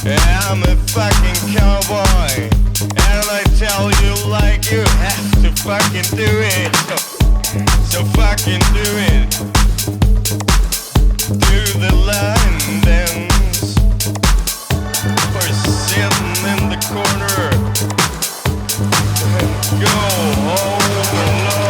I'm a fucking cowboy, and I tell you like you have to fucking do it. So fucking do it. Do the line dance. Or sitting in the corner and go home alone.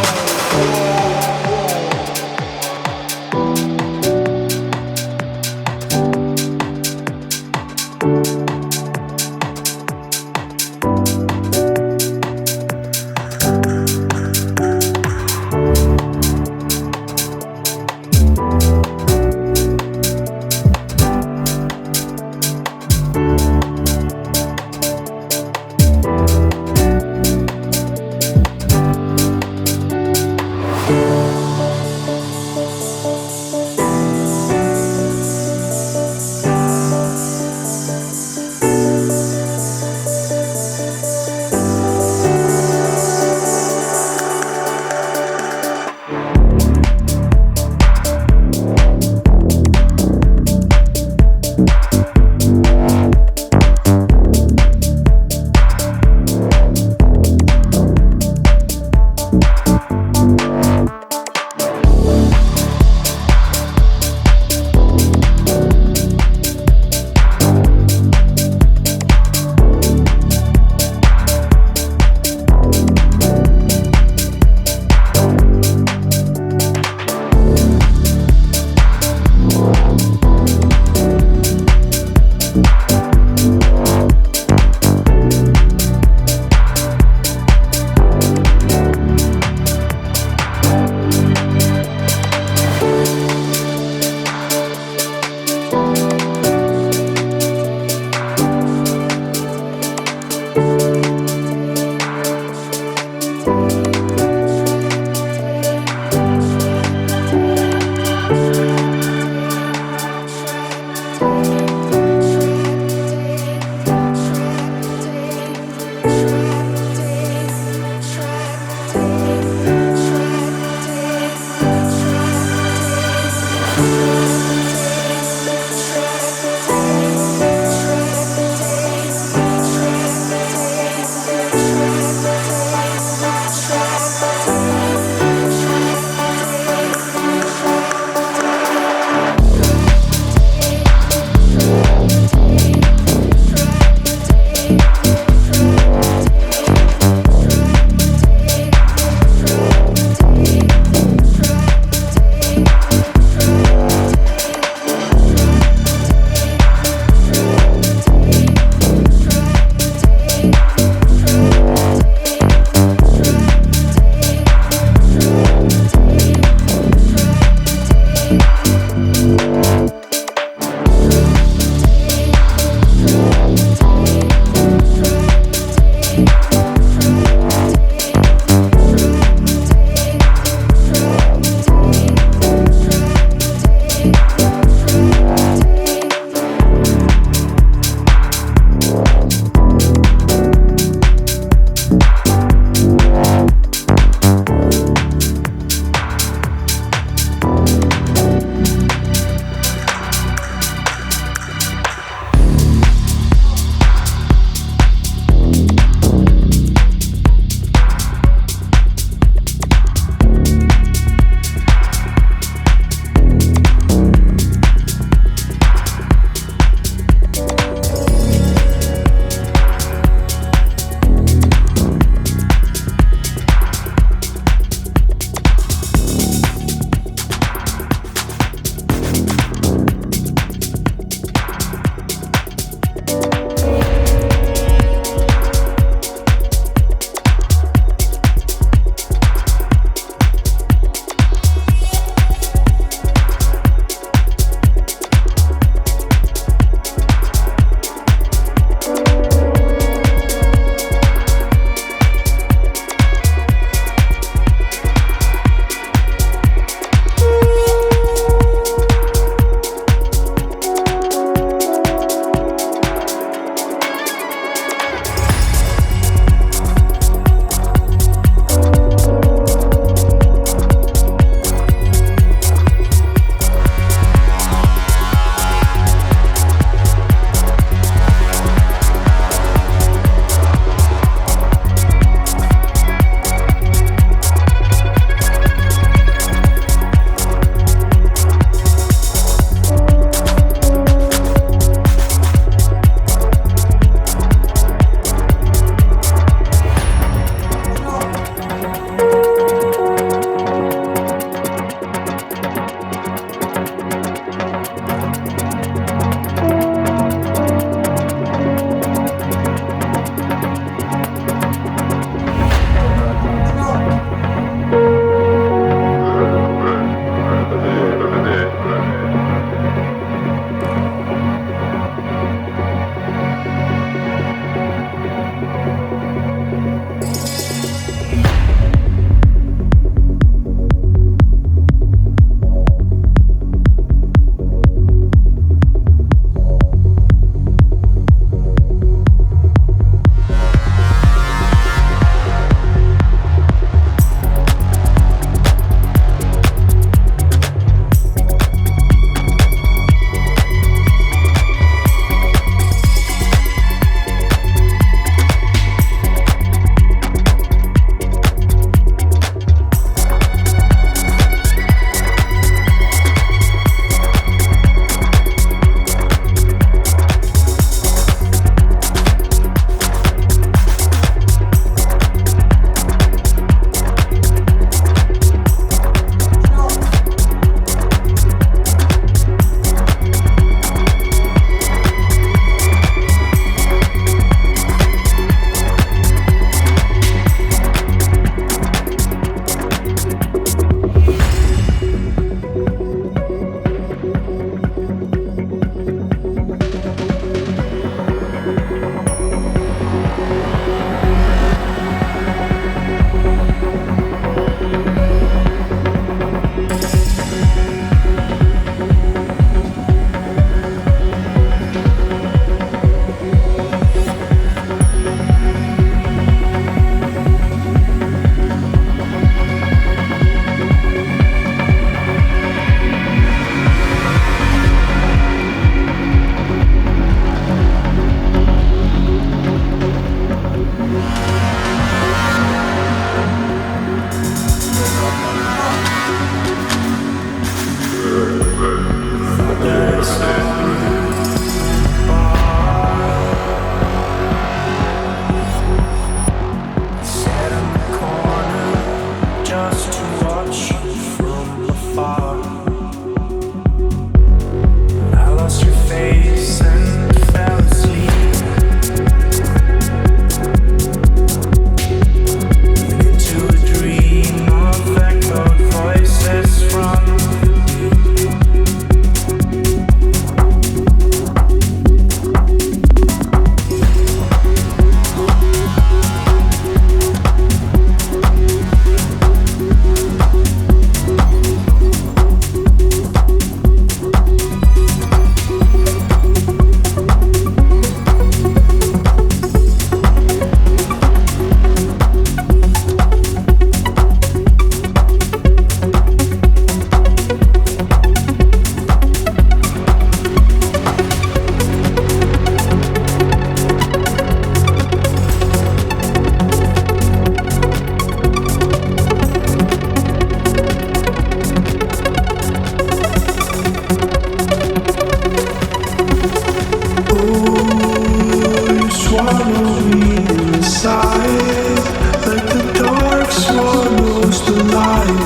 swallow me inside, like the dark swallows the light.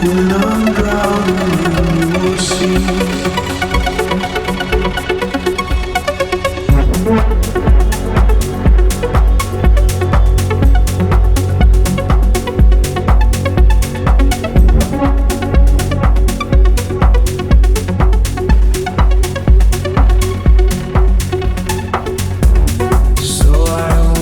When I'm drowning in your sea. So I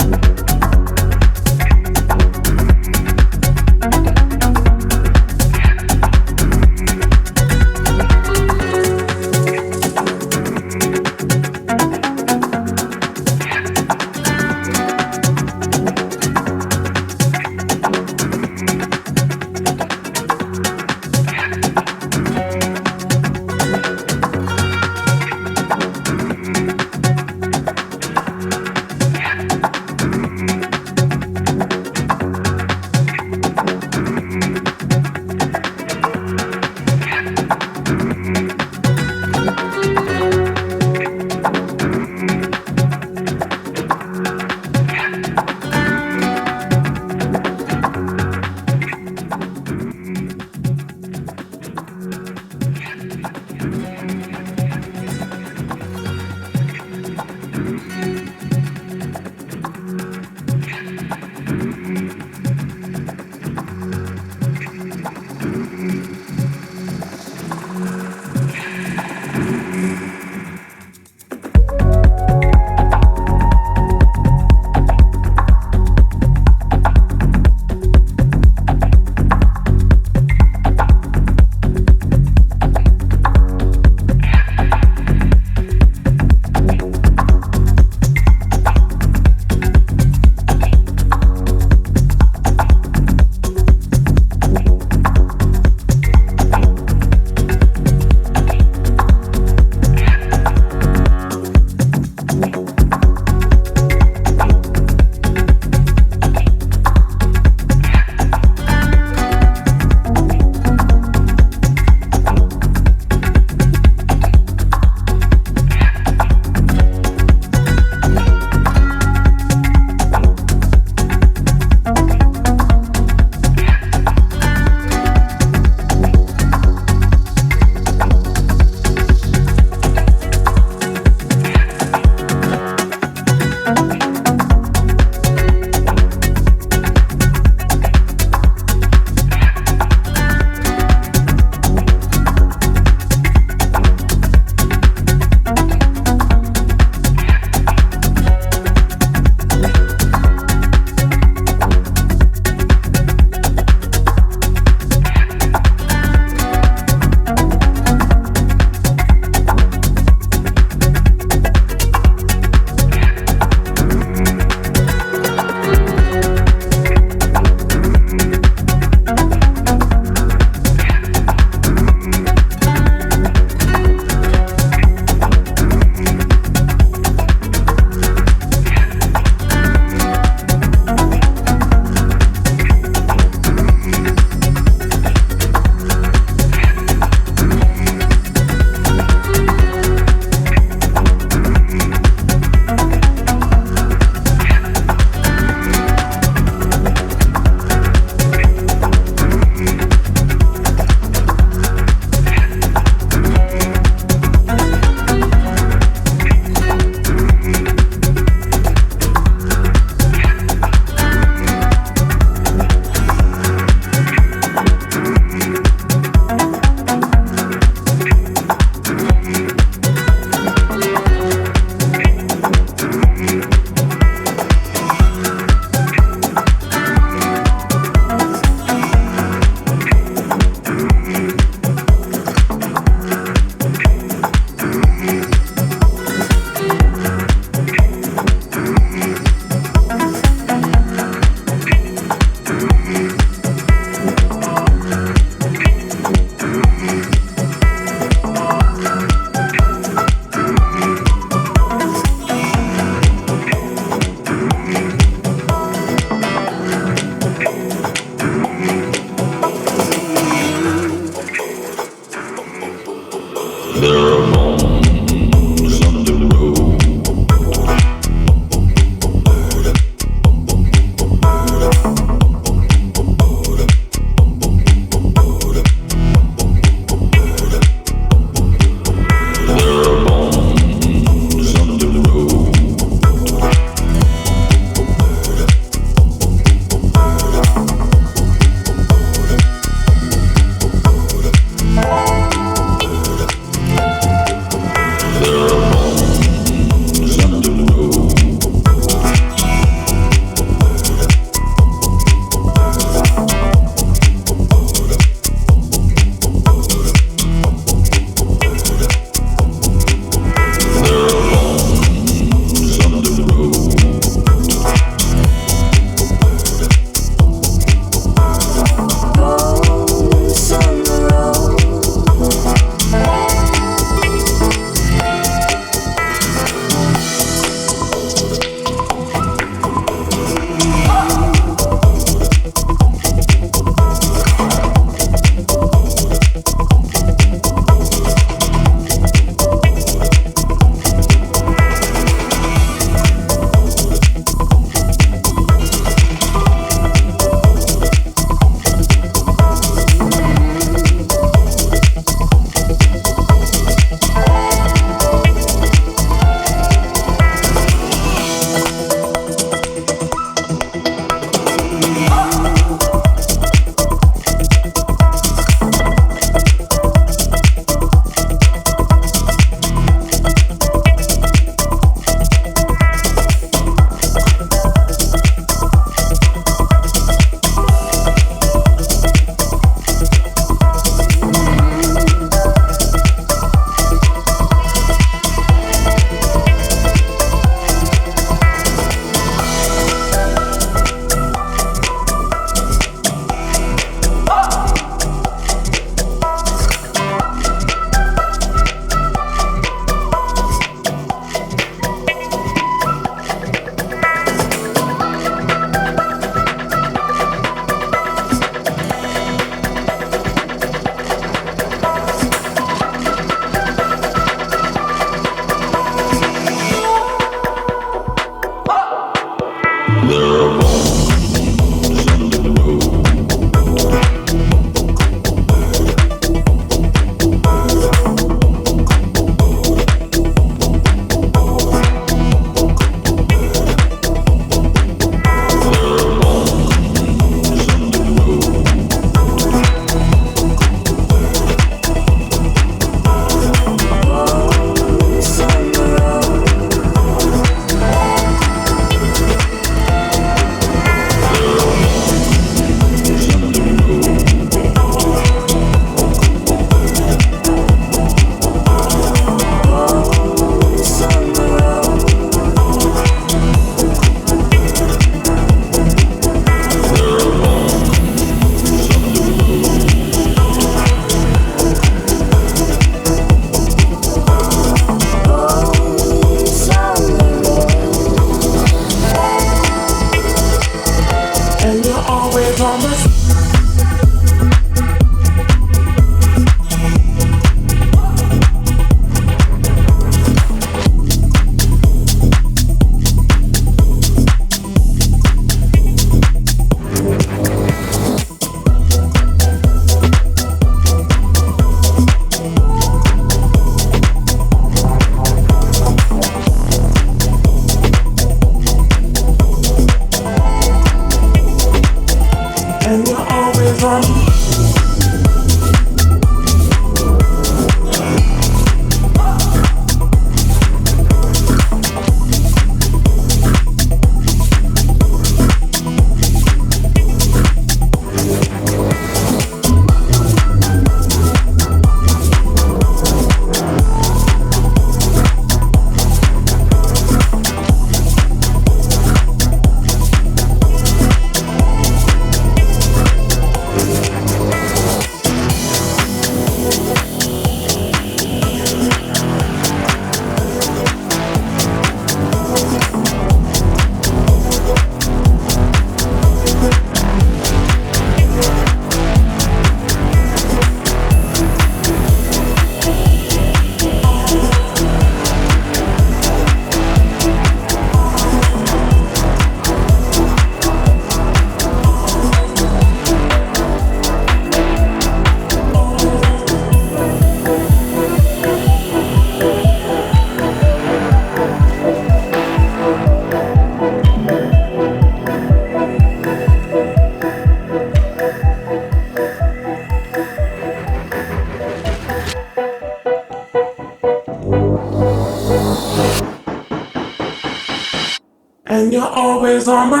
And you're always on my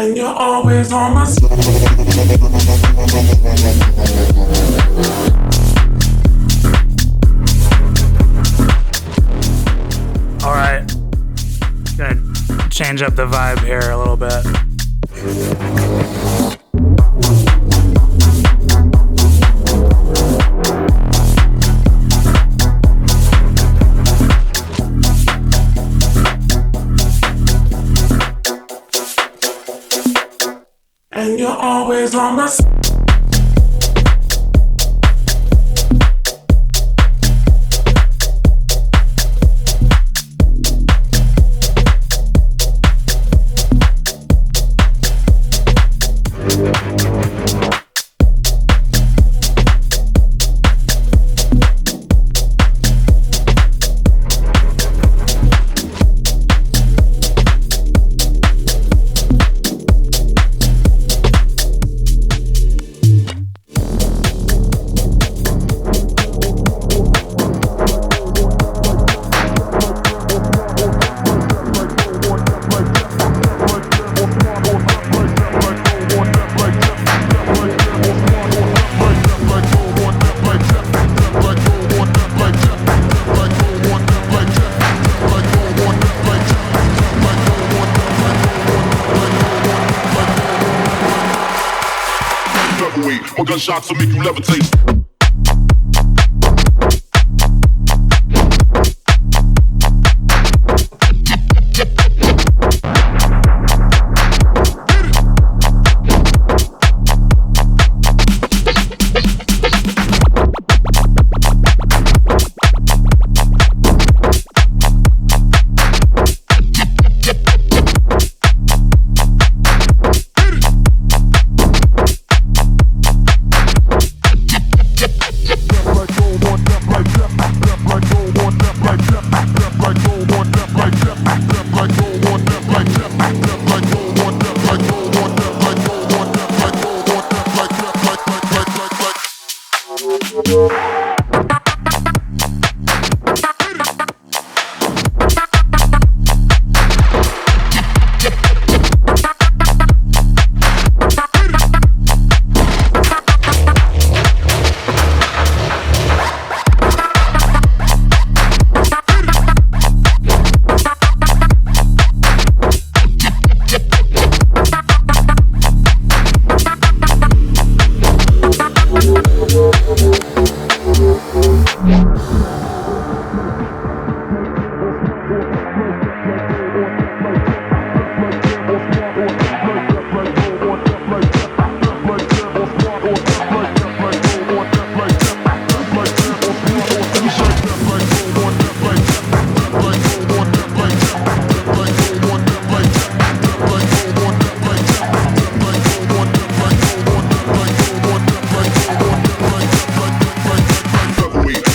and you're always on my All right, gonna change up the vibe here a little bit. and you're always on my or gunshots will make you levitate.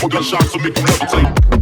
Gunshots will make you levitate.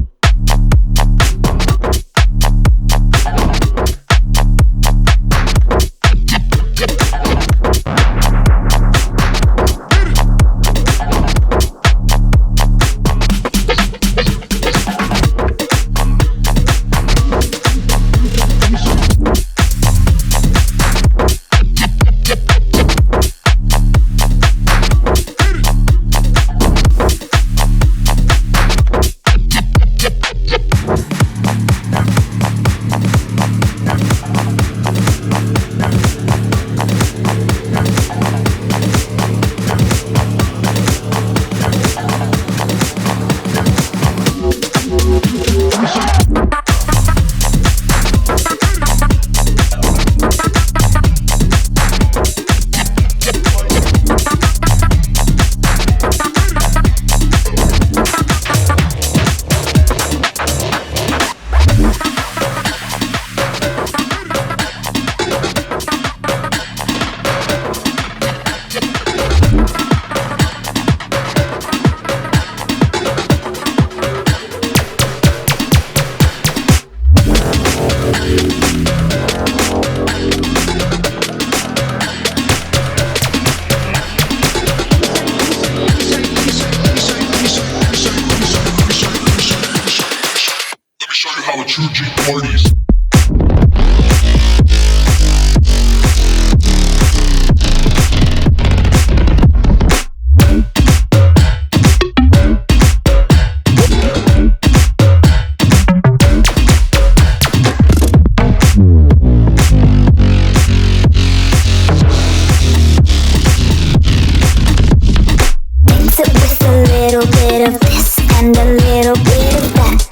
And a little bit of that.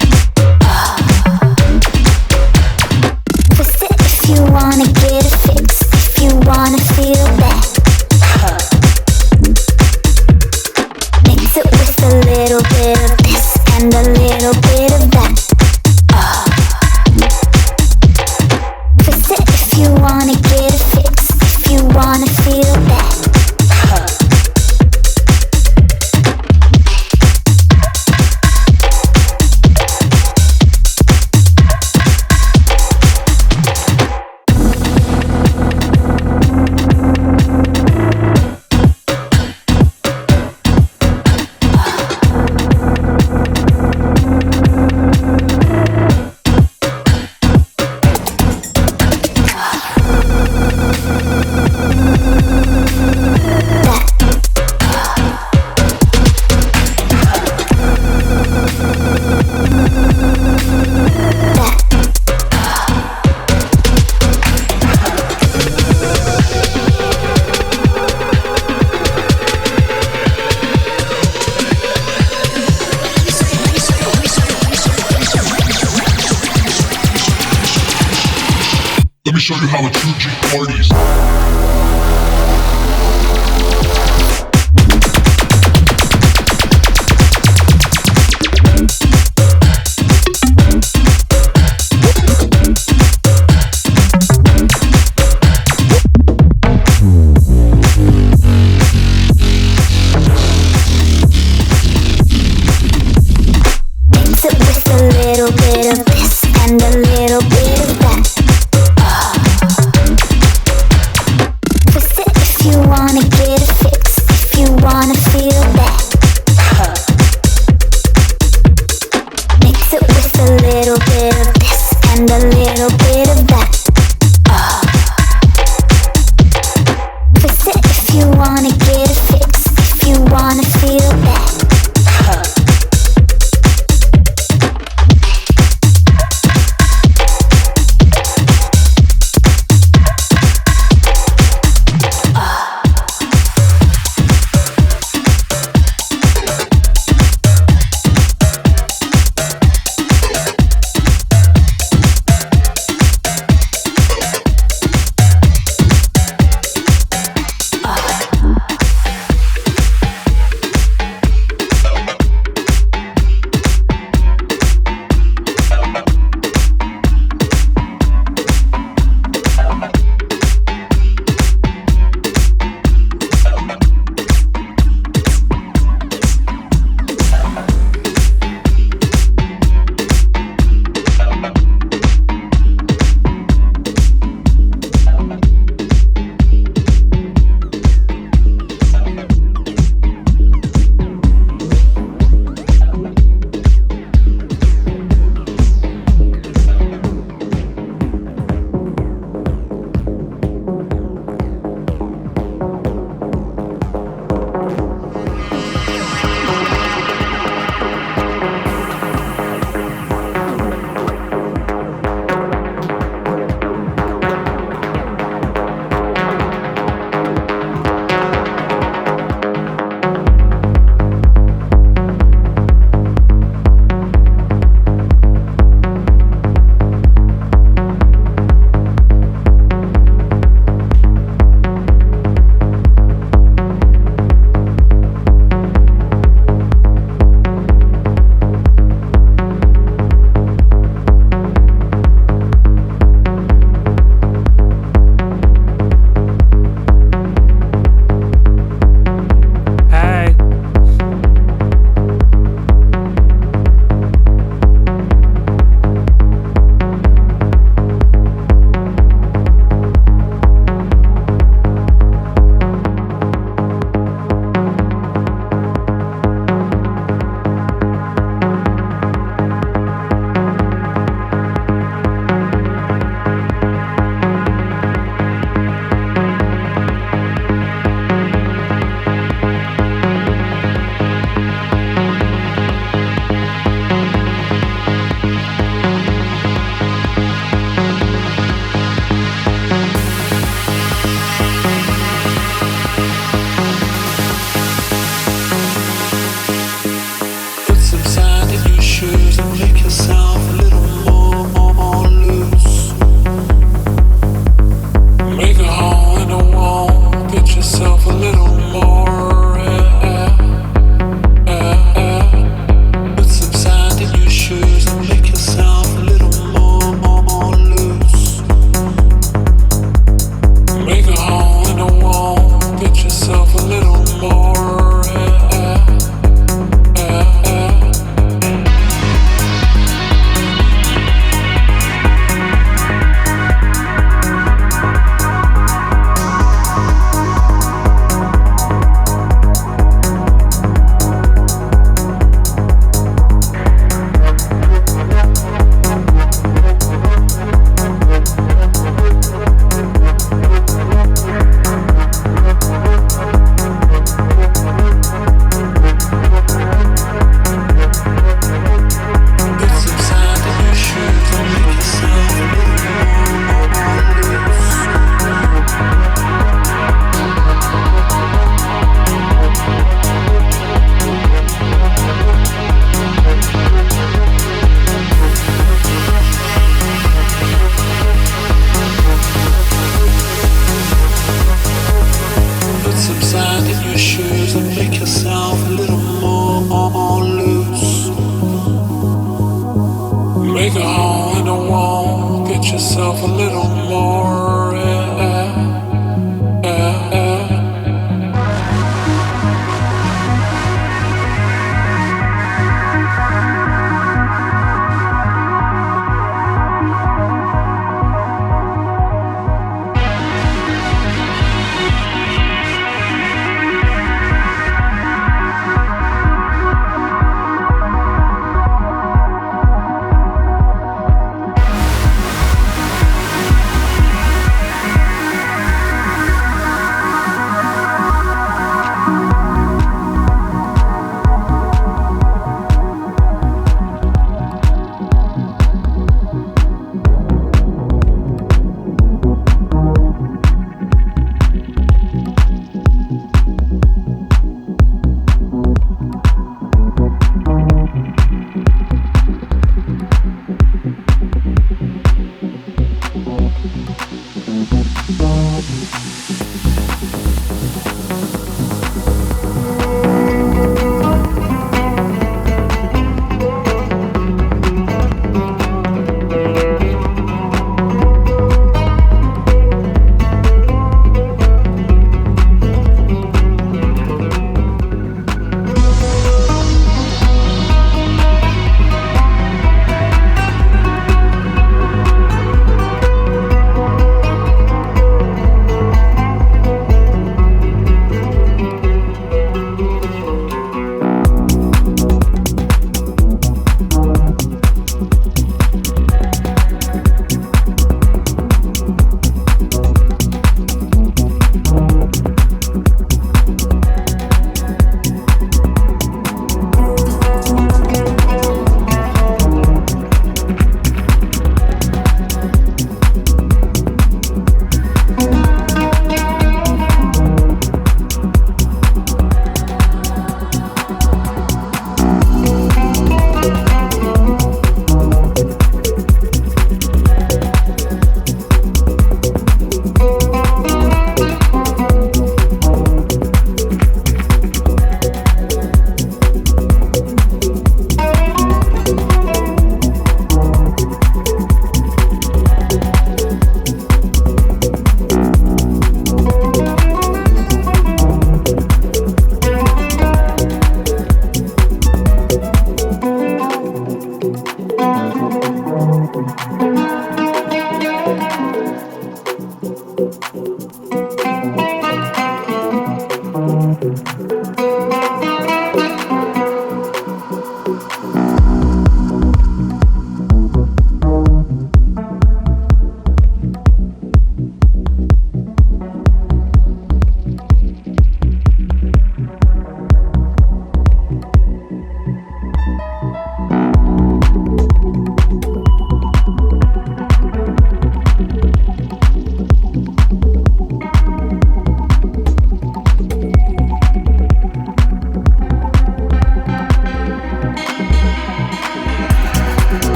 you how a 2G parties.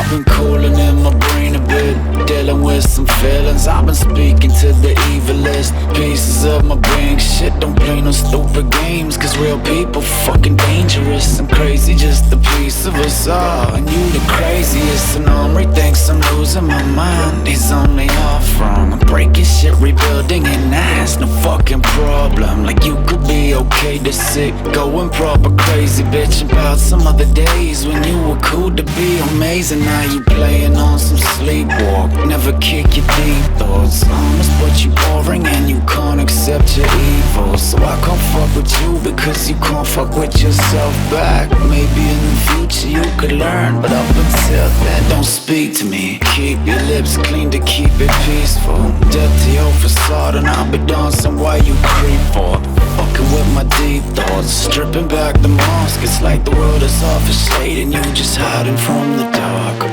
I've been cooling in my brain a bit, dealing with some feelings. I've been speaking to the evilest pieces of my being. Shit, don't play no stupid games, cause real people fucking dangerous. I'm crazy, just a piece of us all, and you the craziest. And Omri thinks I'm losing my mind. He's only half wrong. I'm breaking shit, rebuilding, and that's no fucking problem. Like you could be okay to sit, going proper crazy, bitching about some other days when you were cool to be amazing. Now you playing on some sleepwalk, never kick your deep thoughts. Honest, but you boring and you can't accept your evil. So I can't fuck with you because you can't fuck with yourself back. Maybe in the future you could learn, but up until then, don't speak to me. Keep your lips clean to keep it peaceful. Death to your facade, and I'll be dancing while you creep for. Fucking with my deep thoughts, stripping back the mask. It's like the world is off a shade and you just hiding from the dark.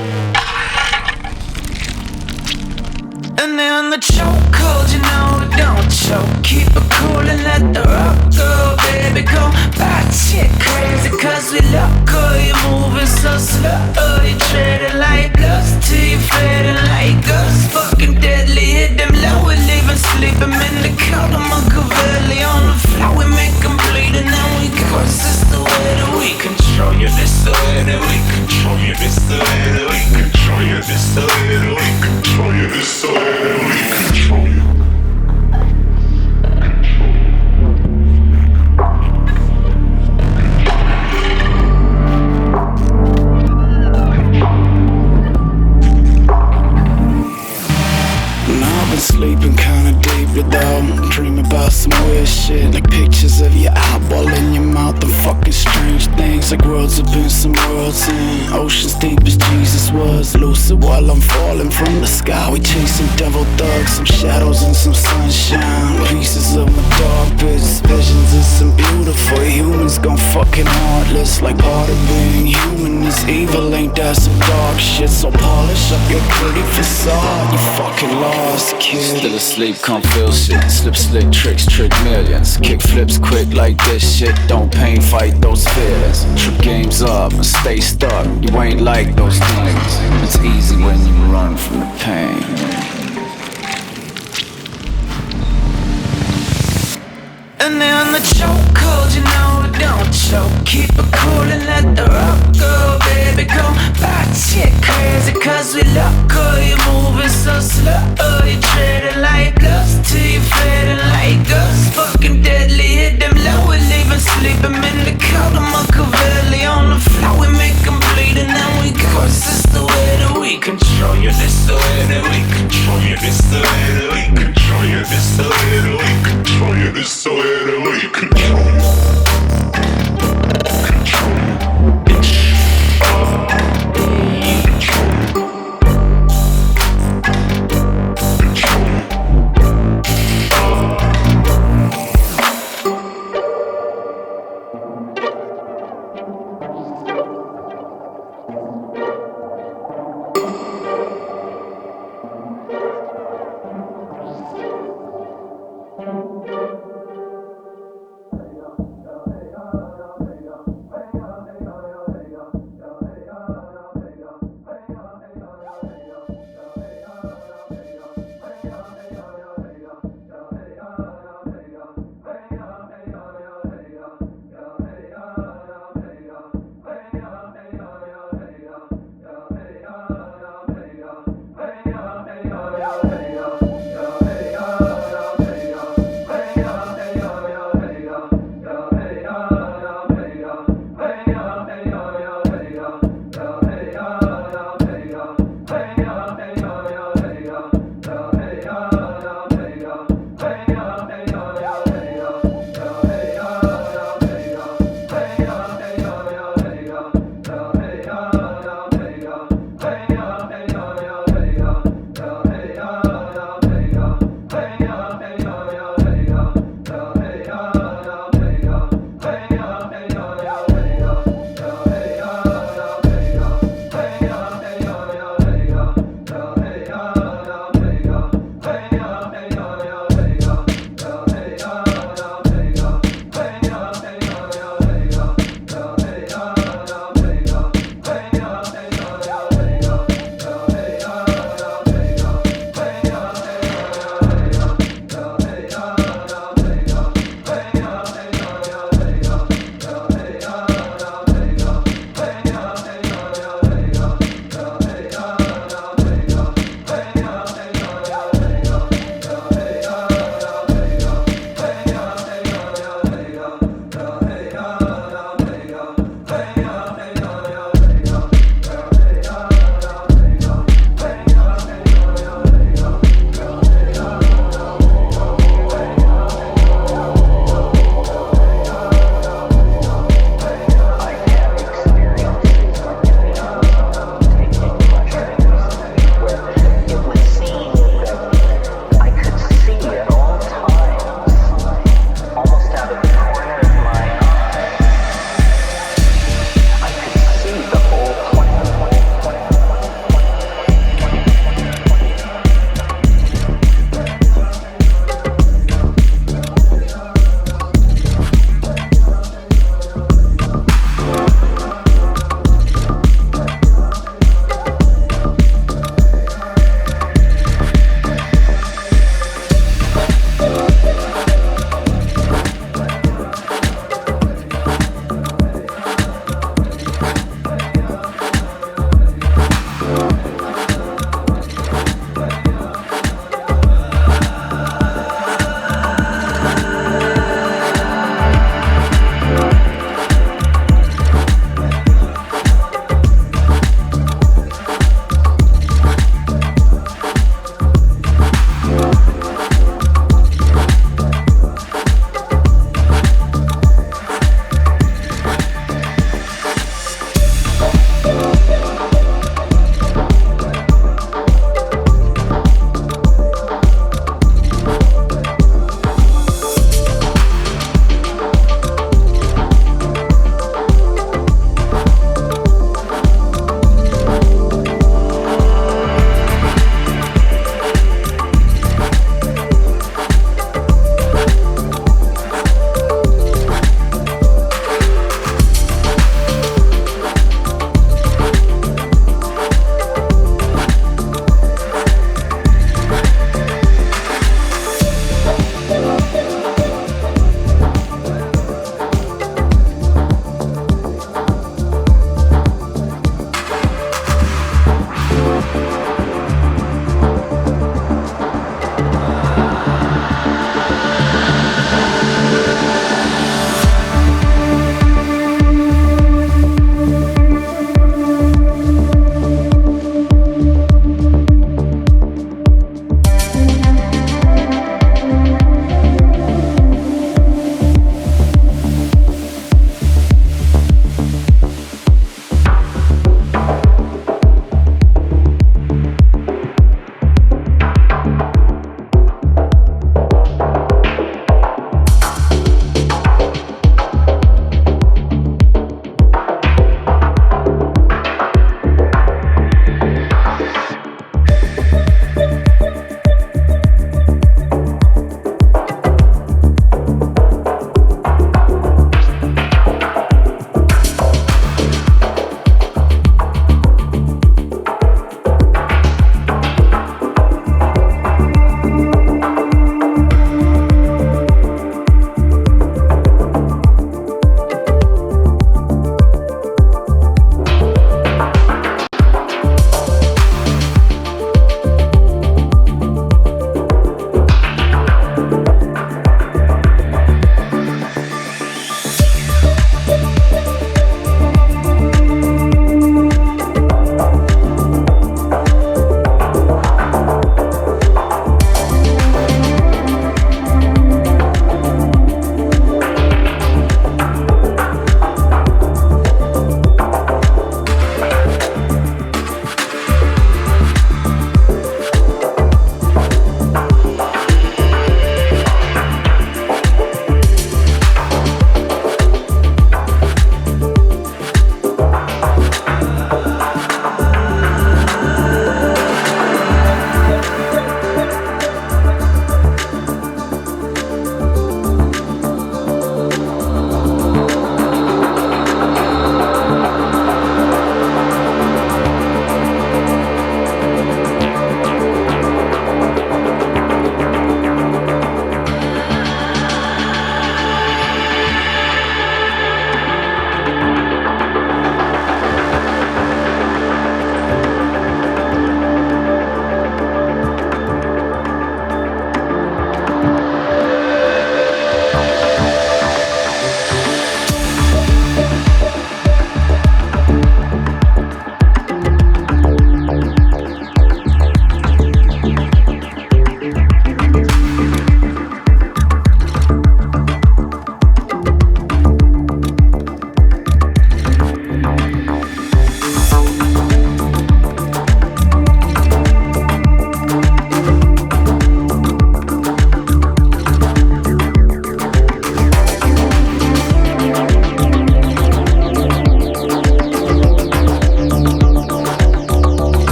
And then the chokehold, you know, don't choke. Keep it cool and let the rock go, baby, go batshit crazy, cause we look good. You're moving so slow, you're treading like dust till you're fading like us. Fucking deadly, hit them low, we leave and sleep them in the cold. I'm Machiavelli on the floor, we make them bleed and then we go. This the way that we control you, this the way that we control you, this the way that we control you, this the way that we control you, this the way that we control you. Sleeping kinda deeply though, dream about some weird shit, like pictures of your eyeball in your mouth and fucking strange things, like worlds up in some worlds and oceans deep as Jesus was. Lucid while I'm falling from the sky, we chasing devil thugs, some shadows and some sunshine, pieces of my dark pits, visions of some beautiful humans gone fucking heartless. Like part of being human is evil, ain't that some dark shit? So polish up your pretty facade, you fucking lost, kid. Still asleep, can't feel shit. Slip, slick tricks, trick millions. Kick flips quick like this shit. Don't pain, fight those feelings. Trip games up and stay stuck. You ain't like those things. It's easy when you run from the pain. And then the chokehold, you know, don't choke. Keep it cool and let the rock go, baby, go batshit crazy, cause we look good. You're moving so slow, you're treading like dust till you're fading like us. Fucking deadly, hit them low, we leave and sleep them in the cold. I'm Machiavelli on the floor, we make them bleed and then we go. This the way that we control you, this the way that we control you, this the way that we control you, this the way that we control you, this the way that we control you.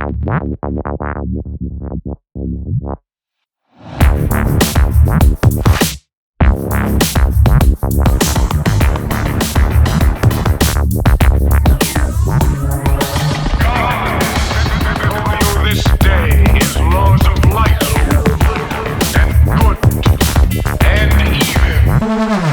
This day is laws of light and good and evil.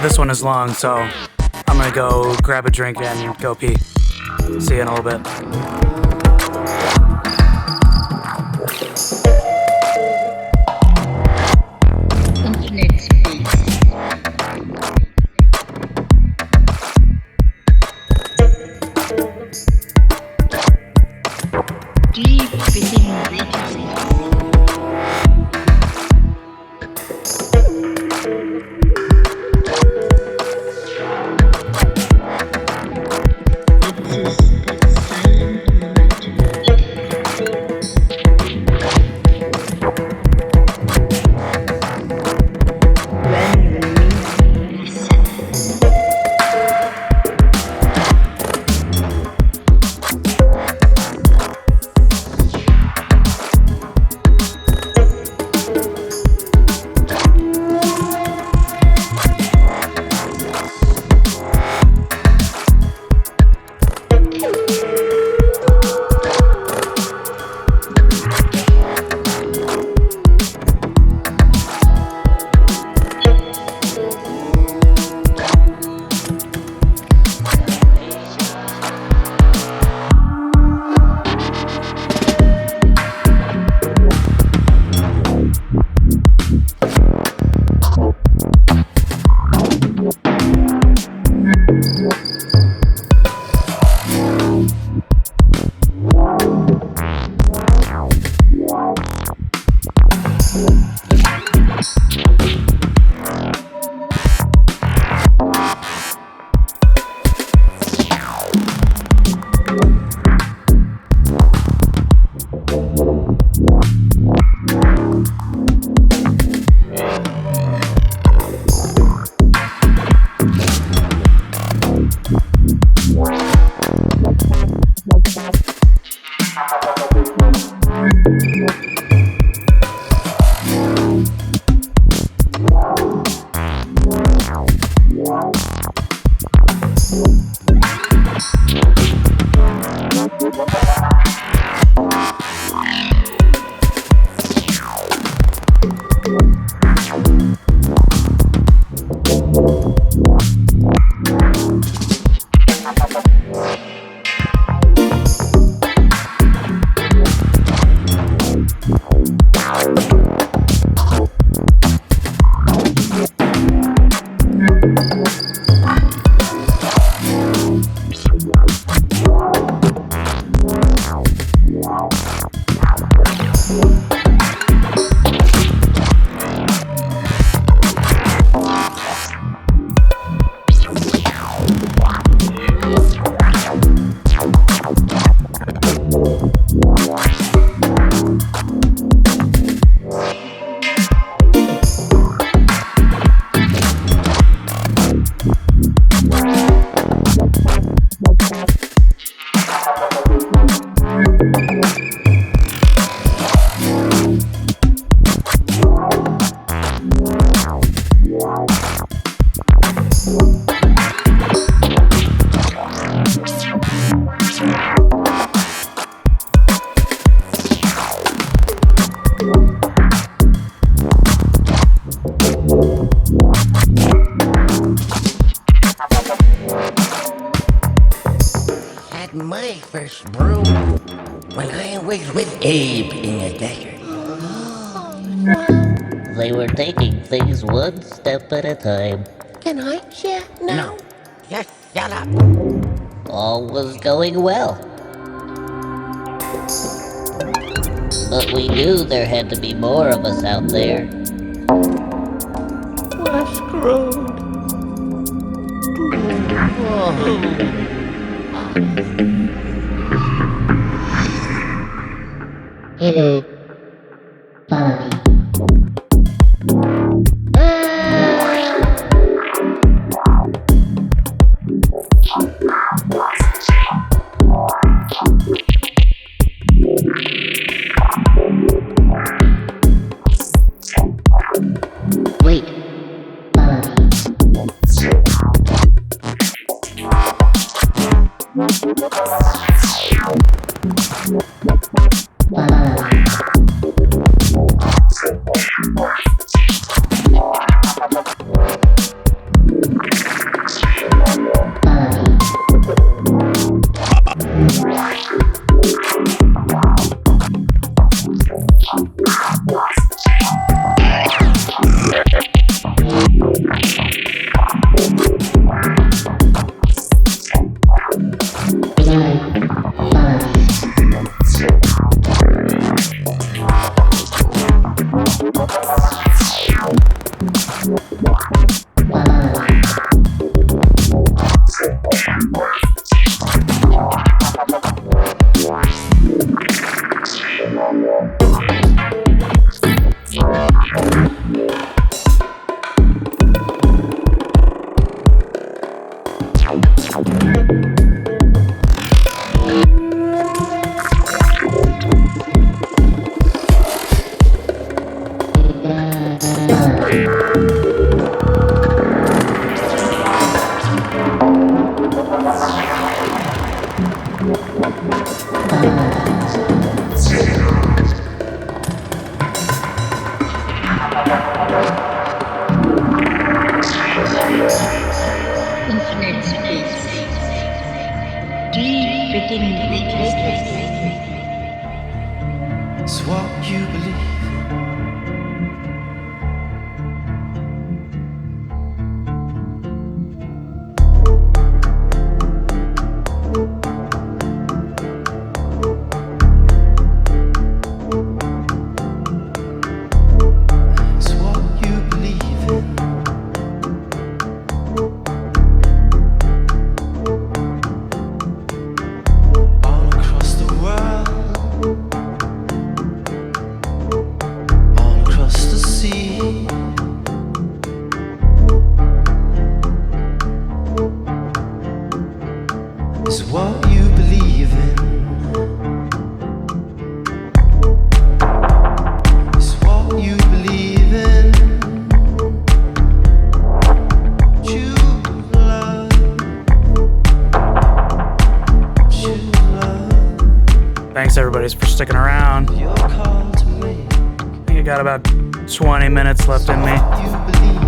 this one is long, so I'm gonna go grab a drink and go pee. See you in a little bit. Infinite space. Deep within Redux. This is the silent when the music reset. Had my first brew when I was with Abe in the desert. They were taking things one step at a time. Can I chat now? No, just shut up. All was going well. But we knew there had to be more of us out there. We're screwed. Hello. Follow me. Wait. Follow me. Infinite space. Deep within weightlessness. It's what you believe. It's what you believe in. All across the world, all across the sea. Is what you believe in. Is what you believe in. True love. True love. Thanks, everybody, for sticking around. Your call to make. I think I got about 20 minutes left in me. You believe.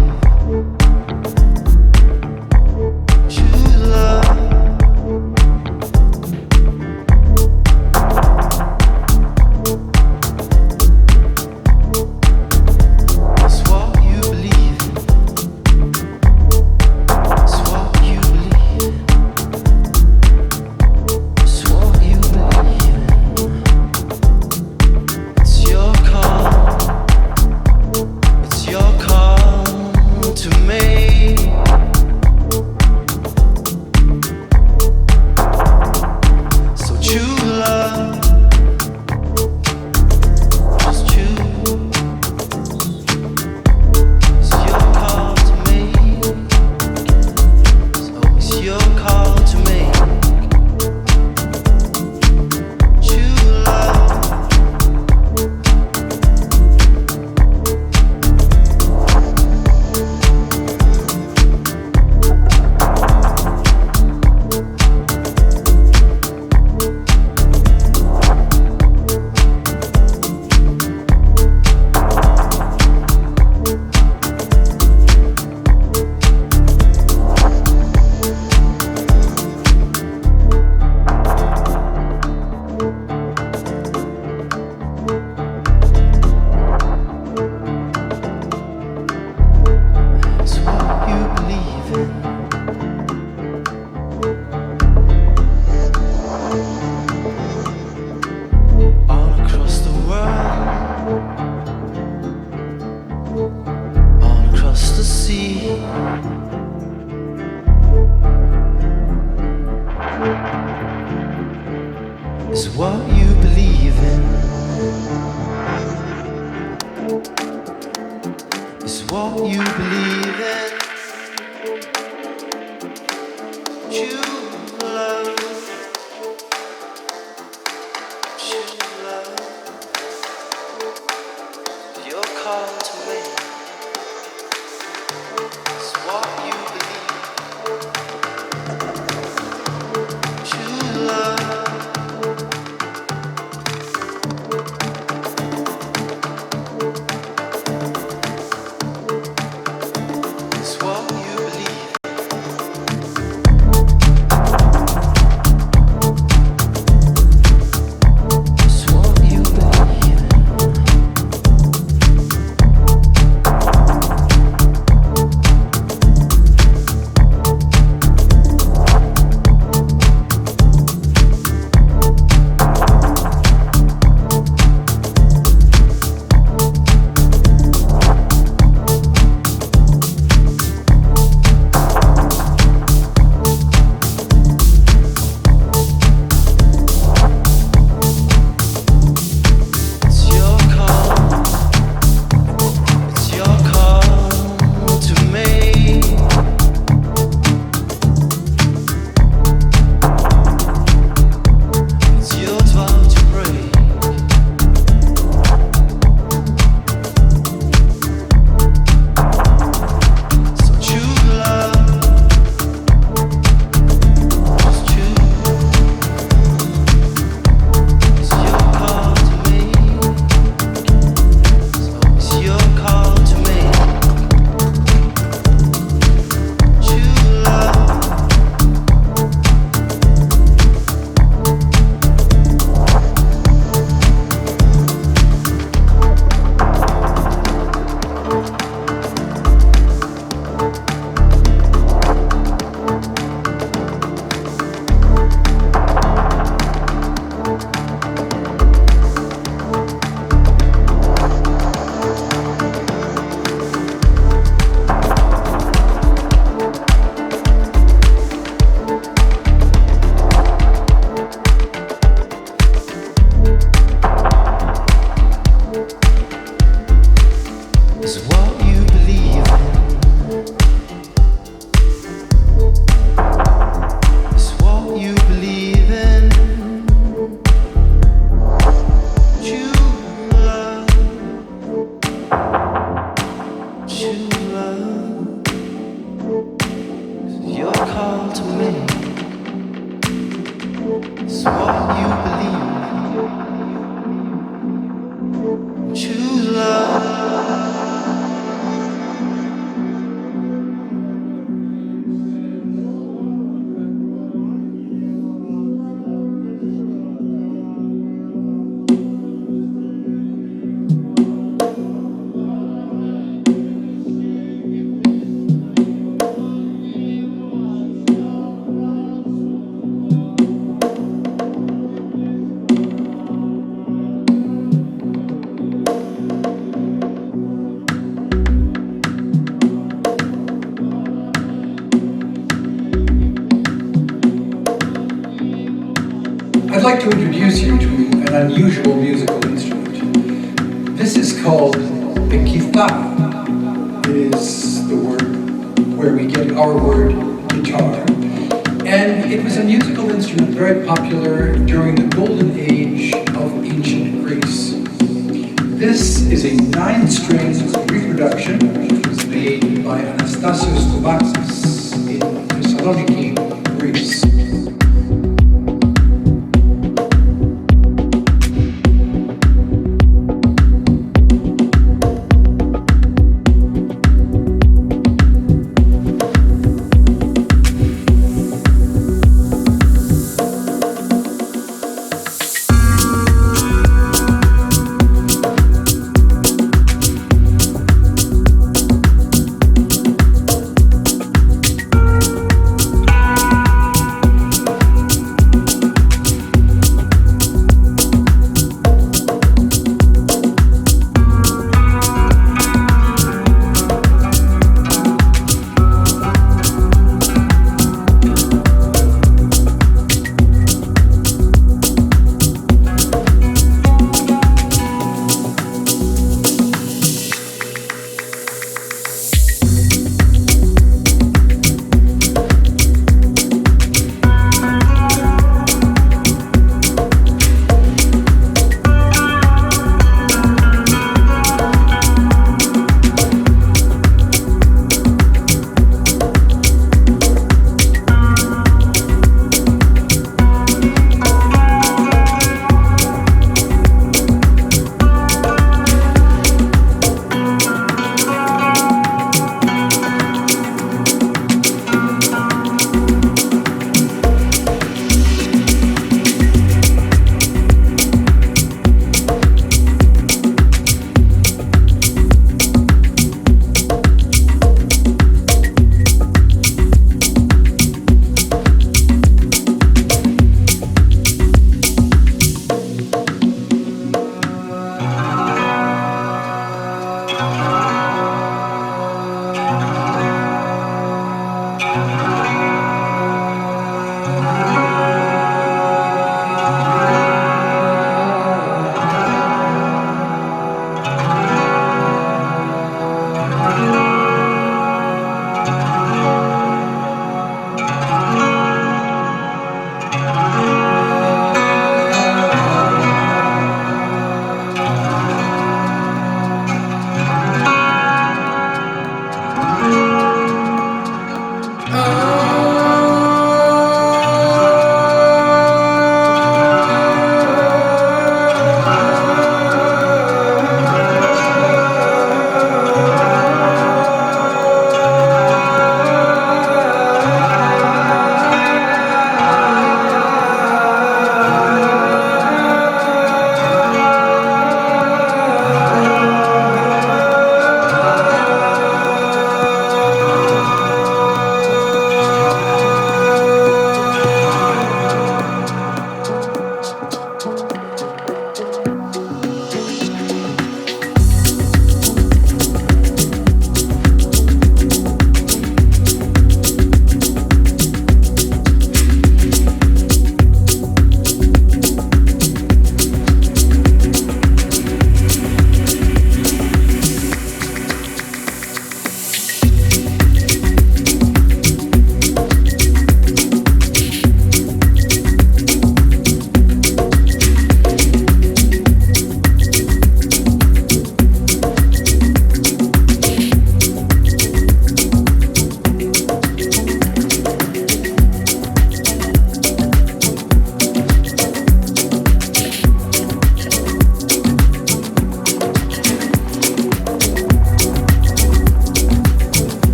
True love. It's what you believe. It's what you believe. It's what you believe. It's your call. It's your call to make. So true love. Just choose. It's your call to make. So it's your call to make. True love. It's what you believe in. All across the world, all across the sea. Is what you believe in. Is what you believe in. True love. True love. Your call to make. Is what you believe. True love. It's what you believe. It's what you believe. Choose love. I'd like to introduce you to an unusual musical instrument. This is called the guitarra. It is the word where we get our word guitar. And it was a musical instrument very popular during the golden age of ancient Greece. This is a 9-string reproduction which was made by Anastasios Kovakis in Thessaloniki, Greece.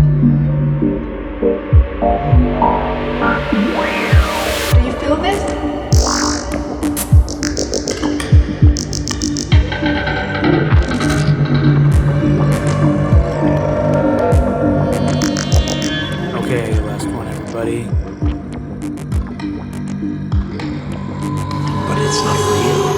Do you feel this? Okay, last one, everybody. But it's not real.